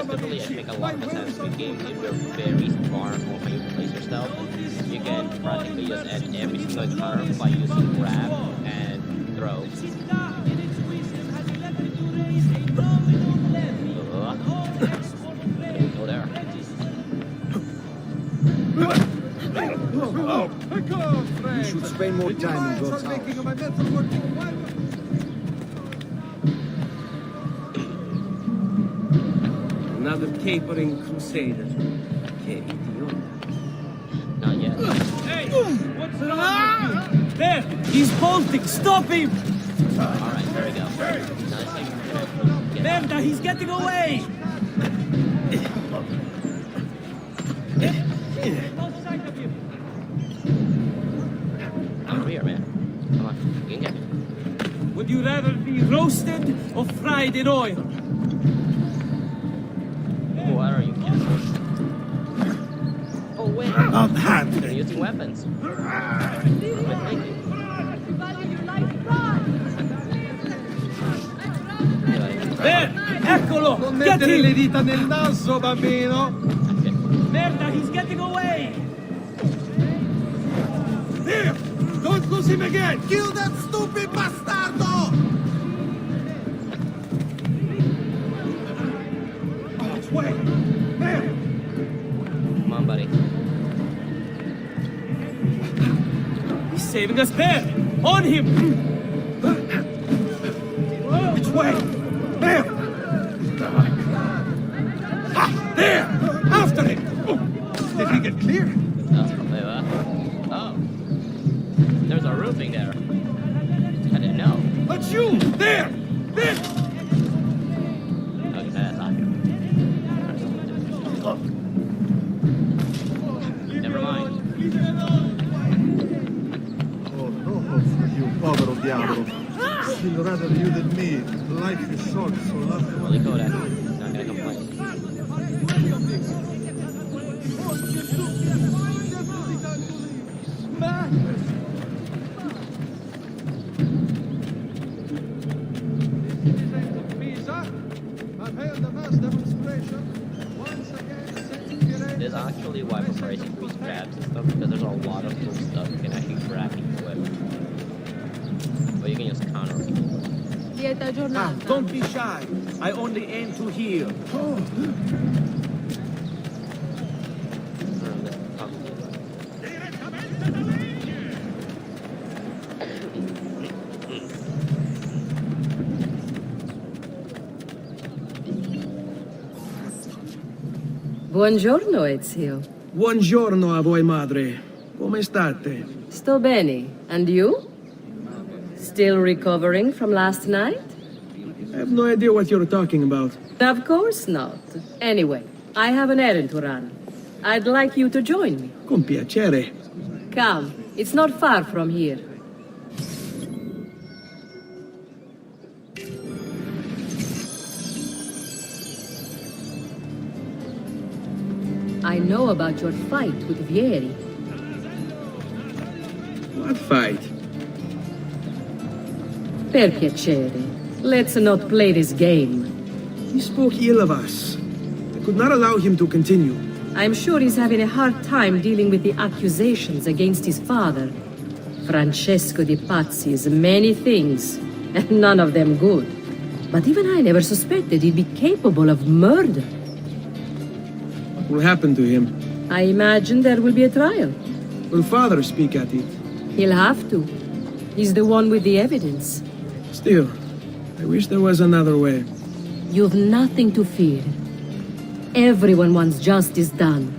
C: Typically, I think a lot of Assassin's Creed games, if you're very far from how you place yourself, you can practically just end every single encounter by using grab and throw. Go there.
R: You should spend more time in God's house.
Q: another capering crusader. Che idiot.
C: Not yet.
Q: Hey! What's wrong with you? There! He's bolting! Stop him!
C: Alright, there we go.
Q: Merda, he's getting away!
C: I'm here, man. Come on, you can get me.
Q: Would you rather be roasted or fried in oil?
C: What are you kidding? Oh wait! They're using weapons.
Q: There! Eccolo!
O: Non
Q: Get
O: mettere
Q: him!
O: le dita nel naso, bambino!
Q: Merda, he's getting away!
O: Here! Don't lose him again! Kill that stupid bastardo! Which way? There!
C: Come on, buddy.
Q: He's saving us there! On him!
O: Which way? There! Ah, there! After him! Did he get clear?
C: Oh. There's a roofing there. I didn't know.
O: That's you! There! There!
C: Okay, that's not good. Never mind.
M: Oh no, you povero diavolo. Still rather you than me. Life is short, so love you.
C: Holy Kodak. Not gonna complain. This is actually why I prefer AC3's grabs and stuff, because there's a lot of cool stuff you can actually grab people with. But you can just counter people with.
Q: Don't be shy. I only aim to heal.
U: Buongiorno, Ezio.
H: Buongiorno a voi, madre. Come state?
U: Sto bene. And you? Still recovering from last night?
H: I have no idea what you're talking about.
U: Of course not. Anyway, I have an errand to run. I'd like you to join me.
H: Con piacere.
U: Come, it's not far from here. I know about your fight with Vieri.
H: What fight?
U: Per piacere, let's not play this game.
H: He spoke ill of us. I could not allow him to continue.
U: I'm sure he's having a hard time dealing with the accusations against his father. Francesco di Pazzi is many things, and none of them good. But even I never suspected he'd be capable of murder.
H: What will happen to him?
U: I imagine there will be a trial.
H: Will father speak at it?
U: He'll have to. He's the one with the evidence.
H: Still, I wish there was another way.
U: You've nothing to fear. Everyone wants justice done.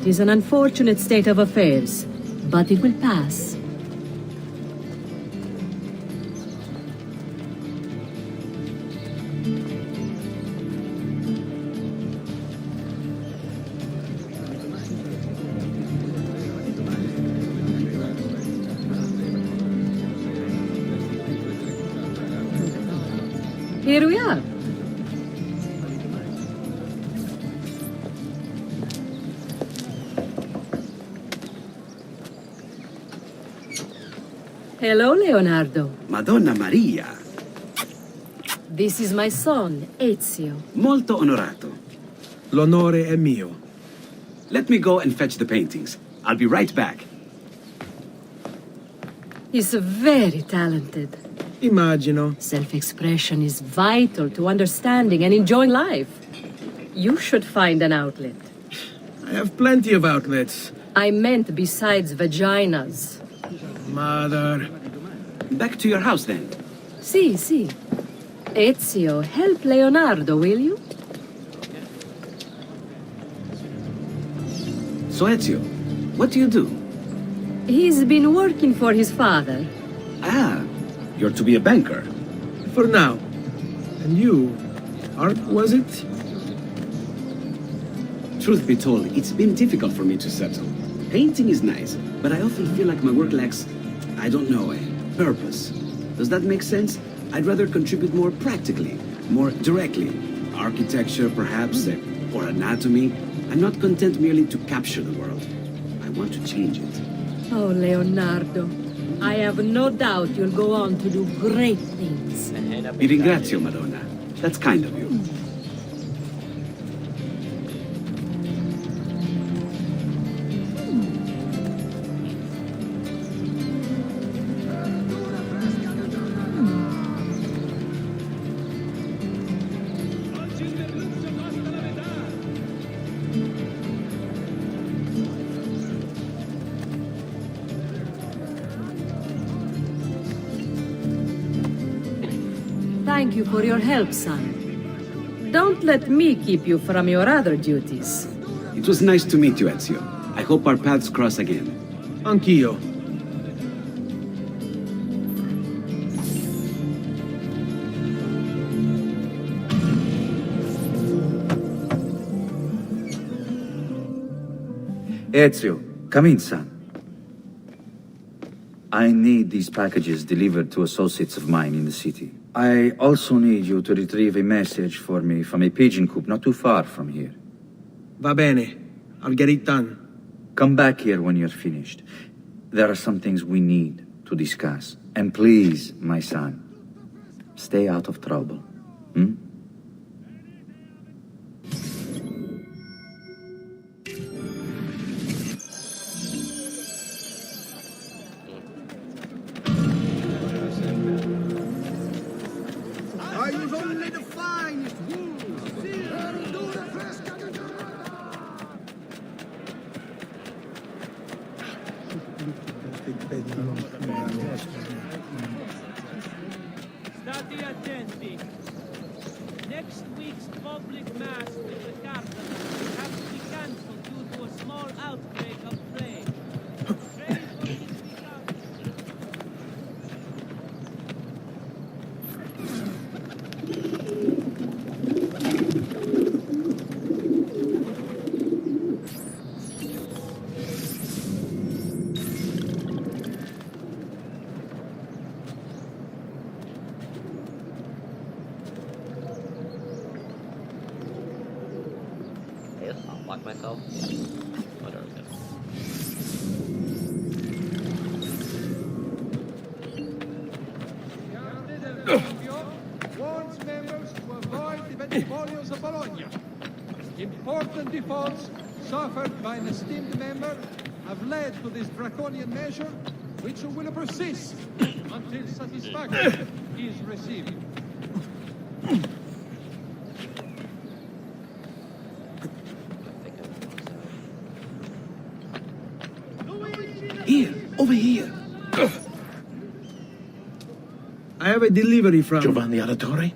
U: It is an unfortunate state of affairs, but it will pass. Here we are. Hello, Leonardo.
G: Madonna Maria.
U: This is my son, Ezio.
G: Molto onorato.
H: L'onore è mio.
G: Let me go and fetch the paintings. I'll be right back.
U: He's very talented.
H: Immagino.
U: Self-expression is vital to understanding and enjoying life. You should find an outlet.
H: I have plenty of outlets.
U: I meant besides vaginas.
H: Mother.
G: Back to your house then.
U: Si, si. Ezio, help Leonardo, will you?
G: So Ezio, what do you do?
U: He's been working for his father.
G: Ah, you're to be a banker.
H: For now. And you? Art, was it?
G: Truth be told, it's been difficult for me to settle. Painting is nice, but I often feel like my work lacks, I don't know, a purpose. Does that make sense? I'd rather contribute more practically, more directly. Architecture, perhaps, or anatomy. I'm not content merely to capture the world. I want to change it.
U: Oh, Leonardo. I have no doubt you'll go on to do great things.
G: Vi ringrazio, Madonna. That's kind of you.
U: Thank you for your help, son. Don't let me keep you from your other duties.
G: It was nice to meet you, Ezio. I hope our paths cross again.
H: Anch'io.
E: Ezio, come in, son. I need these packages delivered to associates of mine in the city. I also need you to retrieve a message for me from a pigeon coop not too far from here.
H: Va bene. I'll get it done.
E: Come back here when you're finished. There are some things we need to discuss. And please, my son, stay out of trouble. Hmm?
K: I use only the finest wool.
P: State attenti. Next week's public mass with the cardinal will have to be cancelled due to a small outbreak of plague.
C: I'll lock myself. Whatever.
O: Warns members to avoid the Bentifolios of Bologna. Important defaults suffered by an esteemed member have led to this draconian measure, which will persist until satisfaction is received.
G: Here, over here.
H: I have a delivery from...
R: Giovanni Auditore?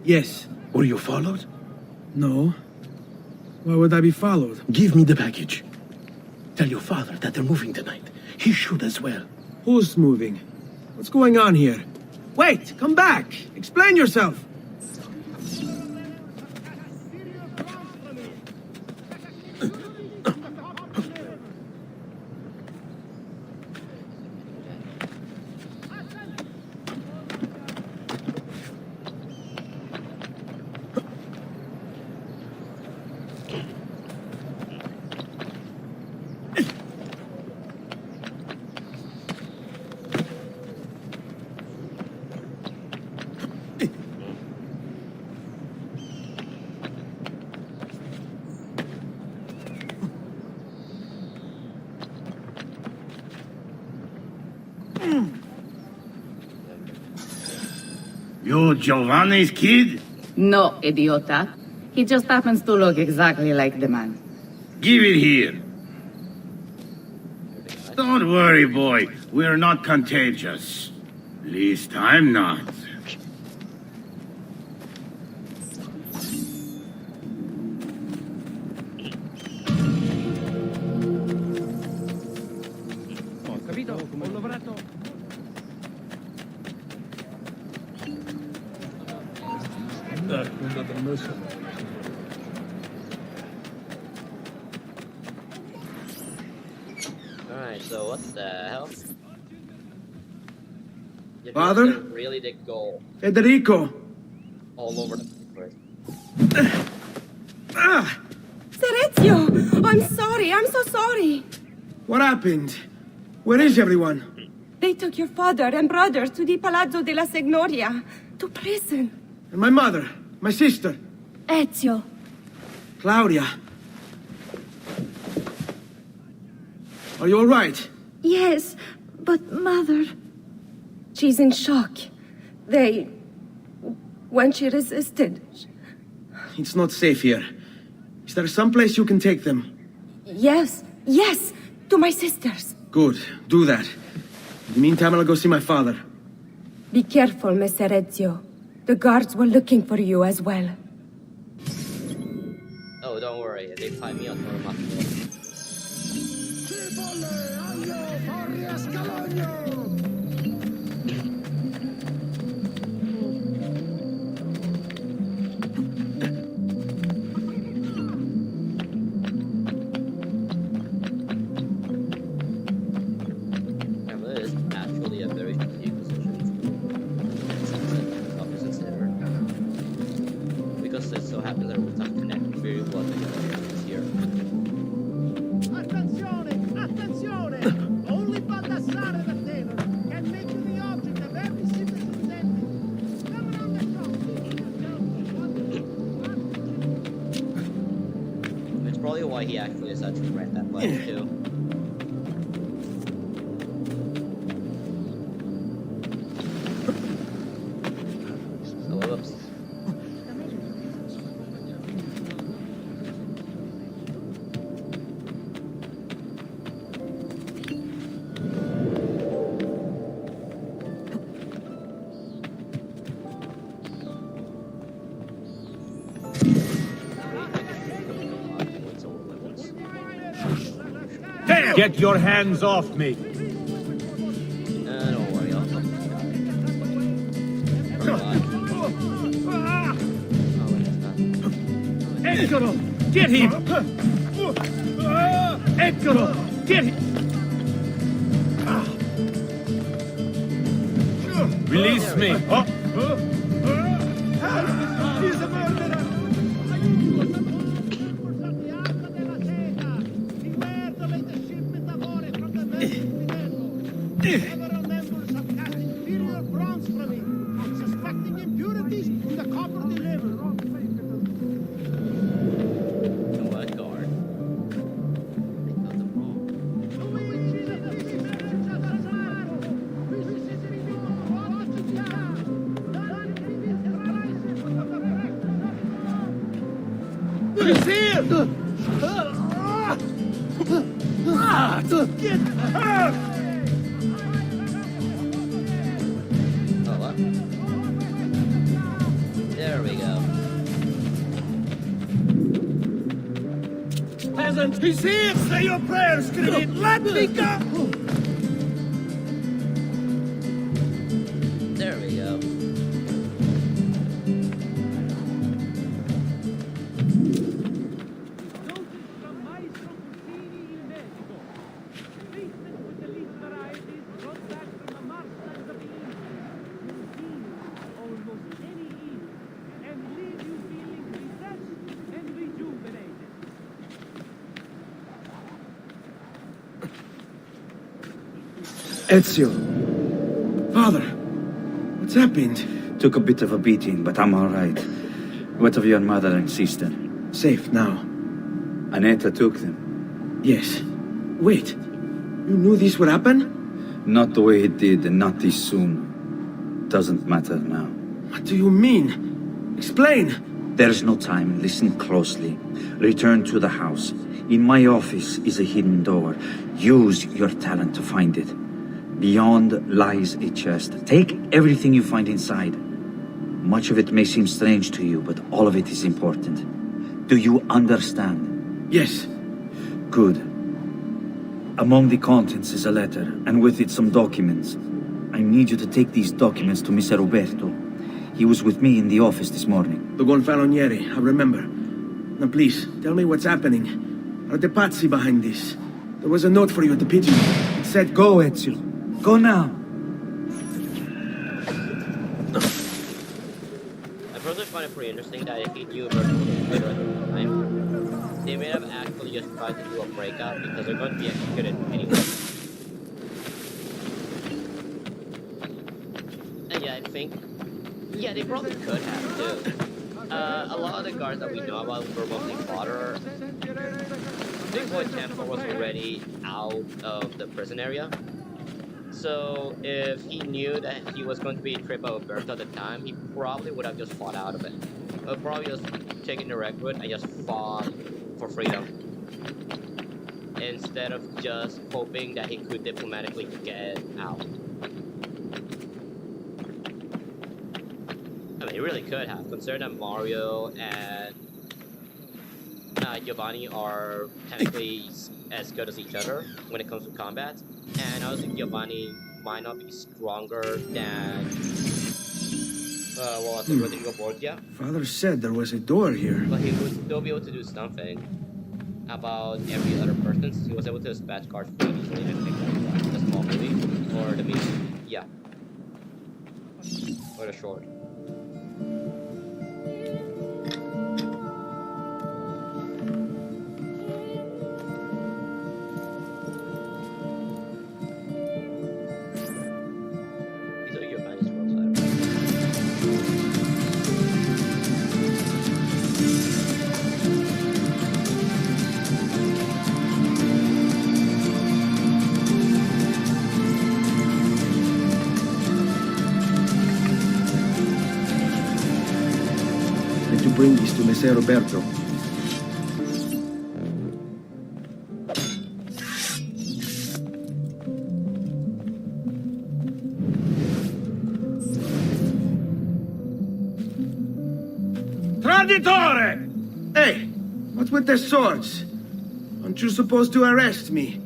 H: Yes.
R: Were you followed?
H: No. Why would I be followed?
R: Give me the package. Tell your father that they're moving tonight. He should as well.
H: Who's moving? What's going on here? Wait! Come back! Explain yourself!
N: You Giovanni's kid?
L: No, idiota. He just happens to look exactly like the man.
N: Give it here. Don't worry, boy. We're not contagious. Least I'm not.
Q: Ho capito, ho lavorato.
C: Alright, so what the hell? You
H: Father?
C: really did go
H: Federico!
C: all over the place.
V: Serezio! I'm sorry, I'm so sorry.
H: What happened? Where is everyone?
V: They took your father and brother to the Palazzo della Signoria, to prison.
H: And my mother? My sister?
V: Ezio.
H: Claudia? Are you alright?
V: Yes, but mother... She's in shock. When she resisted...
H: It's not safe here. Is there some place you can take them?
V: Yes, to my sisters.
H: Good, do that. In the meantime, I'll go see my father.
V: Be careful, Messer Ezio. The guards were looking for you as well.
C: Oh, don't worry. They tied me up for a month. Why he actually decided to rent that place too. Oh, whoops.
Q: Get your hands off me!
C: Don't worry, I'll help this guy.
Q: Eccolo! Get him! Eccolo! Get him! Release me!
K: He's a murderer! Never remember sarcastic inferior bronze from me, suspecting impurities in the copper delivered.
C: What guard?
K: He's here! Get her!
C: There we go.
K: Peasant, he's here! Say your prayers, Screaming! Let me go!
C: There we go.
H: Ezio. Father, what's happened?
E: Took a bit of a beating, but I'm all right. What of your mother and sister?
H: Safe now.
E: Aneta took them.
H: Yes. Wait. You knew this would happen?
E: Not the way it did, and not this soon. Doesn't matter now.
H: What do you mean? Explain!
E: There's no time. Listen closely. Return to the house. In my office is a hidden door. Use your talent to find it. Beyond lies a chest. Take everything you find inside. Much of it may seem strange to you, but all of it is important. Do you understand?
H: Yes.
E: Good. Among the contents is a letter, and with it some documents. I need you to take these documents to Mr. Roberto. He was with me in the office this morning.
H: The Gonfalonieri, I remember. Now please, tell me what's happening. Are the Pazzi behind this? There was a note for you at the pigeon. It said, go, Ezio. Go now.
C: I personally find it pretty interesting that if he knew Roberto was a traitor at the time, they may have actually just tried to do a breakup because they're going to be executed anyway. And yeah, I think... Yeah, they probably could have too. A lot of the guards that we know about were mostly fodder. Big Boy Templar was already out of the prison area. So if he knew that he was going to be tripped by Roberto at the time, he probably would have just fought out of it. He would probably just taken the recruit and just fought for freedom. Instead of just hoping that he could diplomatically get out. I mean, he really could have, considered that Mario and Giovanni are technically as good as each other when it comes to combat. And honestly, Giovanni might not be stronger than Rodrigo Borgia.
H: Father said there was a door here.
C: But he would still be able to do something about every other person. He was able to dispatch cards pretty easily. I think the small movie or the medium. Yeah. Or the short.
H: Bring this to Messer Roberto. Traditore! Hey, what's with the swords? Aren't you supposed to arrest me?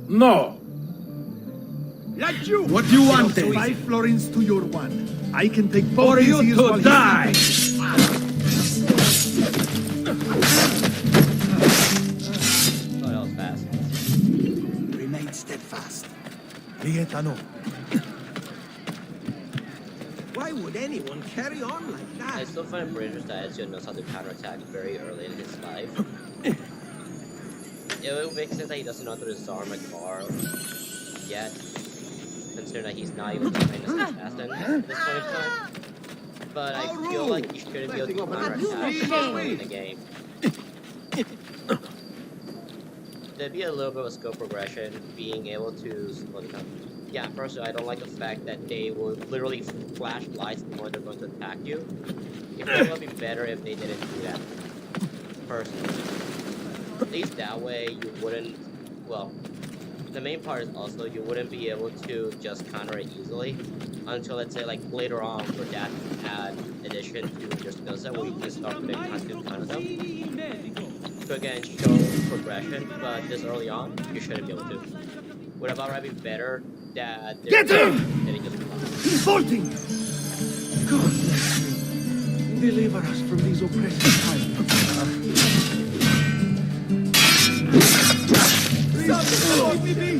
R: No.
K: Like you!
R: What do you want then?
K: 5 florins to your 1. I can take both
R: For you
K: these
R: to die!
K: Remain steadfast. Lietano. Why would anyone carry on like that?
C: I still find it pretty interesting that Ezio knows how to counterattack very early in his life. It would make sense that he doesn't know how to disarm a car yet, considering that he's not even the finest assassin at this point in time. But I feel like he shouldn't be able to counterattack early in the game. There'd be a little bit of a skill progression, being able to slow it down. Yeah, personally, I don't like the fact that they will literally flash lights before they're going to attack you. It would have been better if they didn't do that. Personally. At least that way you wouldn't, well, the main part is also you wouldn't be able to just counter it easily until, let's say, like later on where that add addition to your skill set where you can start putting constant counter them. To again show progression, but this early on, you shouldn't be able to. Would have already been better that
H: Get him!
K: He's bolting! God bless you. Deliver us from these oppressive times. Leave me be!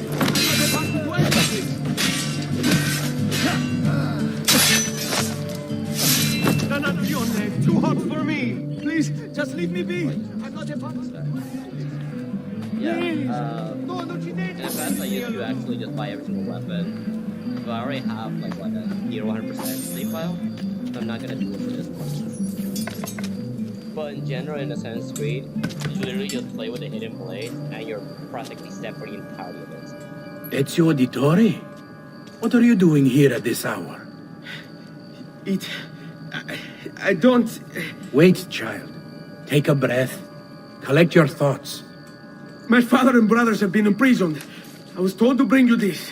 K: Dannazione! Too hot for me! Please, just leave me be! I'm not a monster.
C: Yeah, in the past I used to actually just buy every single weapon. But I already have like what, a 100% sleep file, so I'm not gonna do it for this one. But in general, in Assassin's Creed, you literally just play with a hidden blade, and you're practically set for the entirety of it.
R: Ezio Auditore? What are you doing here at this hour?
H: It I don't...
S: Wait, child. Take a breath. Collect your thoughts.
H: My father and brothers have been imprisoned. I was told to bring you this.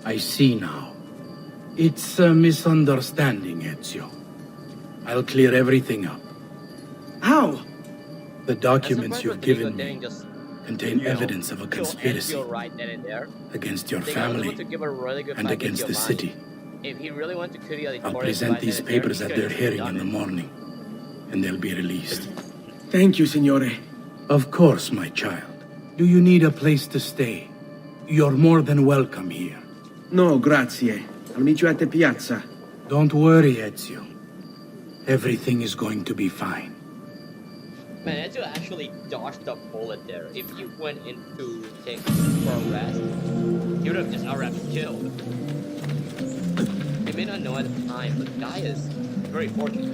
S: I see now. It's a misunderstanding, Ezio. I'll clear everything up.
H: How?
S: The documents you've given me
C: just,
S: contain evidence of a conspiracy
C: right then and there.
S: against your
C: They
S: family
C: want to give a really good
S: and
C: fight to
S: against the
C: Giovanni.
S: city.
C: If he really wanted to kill the
S: I'll
C: Auditore
S: present
C: right
S: these
C: then and there,
S: papers
C: he
S: at
C: could
S: their
C: have
S: hearing
C: done
S: in the
C: it.
S: morning, and they'll be released.
H: Thank you, Signore.
S: Of course, my child. Do you need a place to stay? You're more than welcome here.
H: No, grazie. I'll meet you at the piazza.
S: Don't worry, Ezio. Everything is going to be fine.
C: Man, Ezio actually dodged the bullet there. If you went into take for a rest, he would have just outright killed. You may not know at the time, but the guy is very fortunate.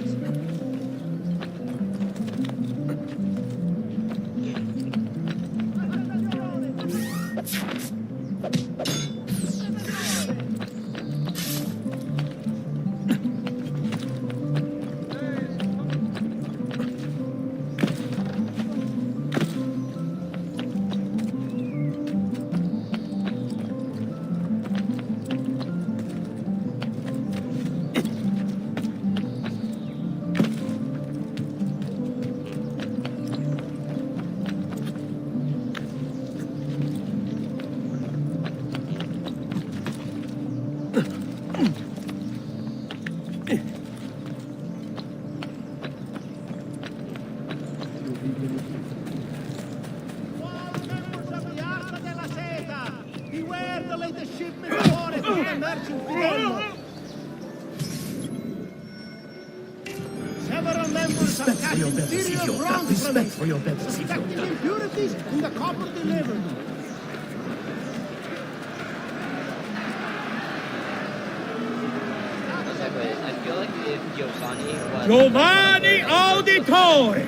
K: Beware the latest shipment of ore from the merchant Fidelio. Several members have cast inferior bronze from it, suspecting impurities in the copper delivered.
C: I feel like if Giovanni was...
T: Giovanni Auditore!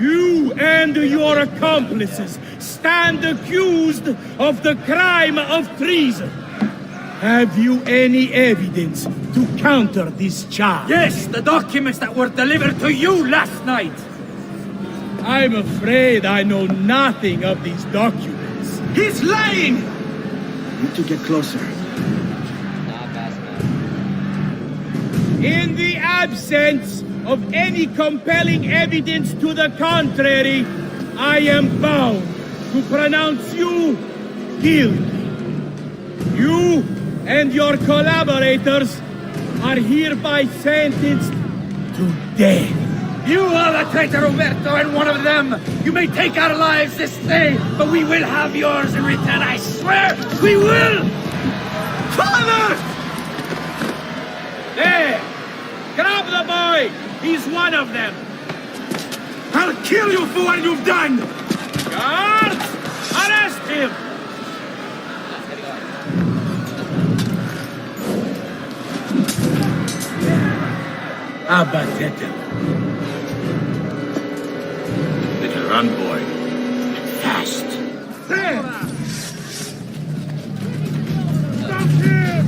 T: You and your accomplices stand accused of the crime of treason. Have you any evidence to counter this charge?
I: Yes, the documents that were delivered to you last night!
T: I'm afraid I know nothing of these documents.
H: He's lying! Need to get closer.
T: In the absence of any compelling evidence to the contrary, I am bound to pronounce you guilty. You and your collaborators are hereby sentenced to death.
I: You are the traitor, Roberto, and one of them! You may take our lives this day, but we will have yours in return, I swear! We will!
H: Father!
T: There! Grab the boy! He's one of them!
H: I'll kill you for what you've done!
T: Guards! Arrest him!
S: Abatete.
N: Little run, boy. Fast.
K: Stop him!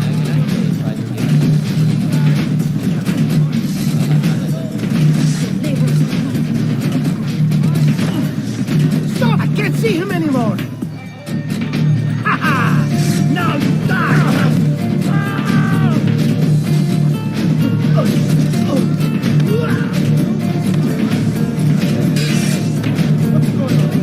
K: Stop! I can't see him anymore! Ha ha! Now you die! What's going on?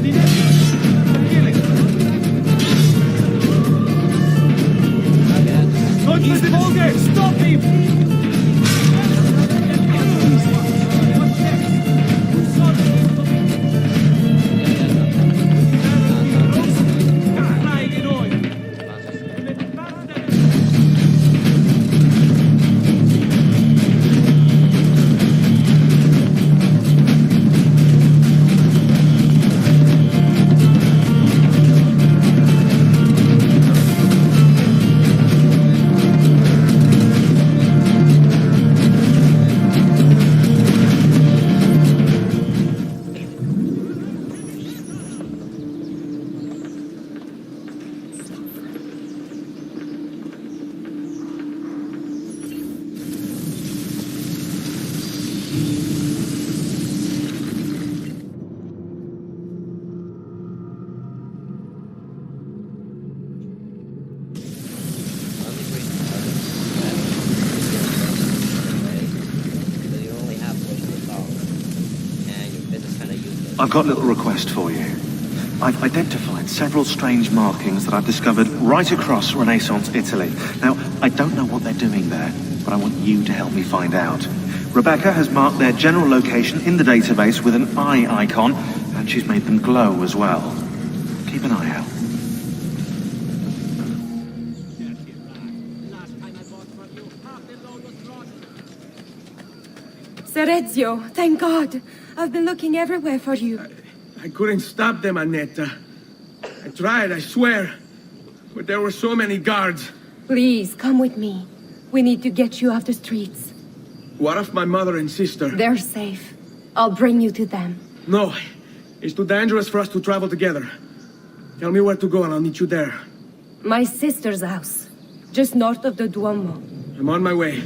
F: I've got a little request for you. I've identified several strange markings that I've discovered right across Renaissance Italy. Now, I don't know what they're doing there, but I want you to help me find out. Rebecca has marked their general location in the database with an eye icon, and she's made them glow as well. Keep an eye out.
V: Ser Ezio, thank God. I've been looking everywhere for you.
H: I couldn't stop them, Annetta. I tried, I swear. But there were so many guards.
V: Please, come with me. We need to get you off the streets.
H: What of my mother and sister?
V: They're safe. I'll bring you to them.
H: No. It's too dangerous for us to travel together. Tell me where to go and I'll meet you there.
V: My sister's house. Just north of the Duomo.
H: I'm on my way.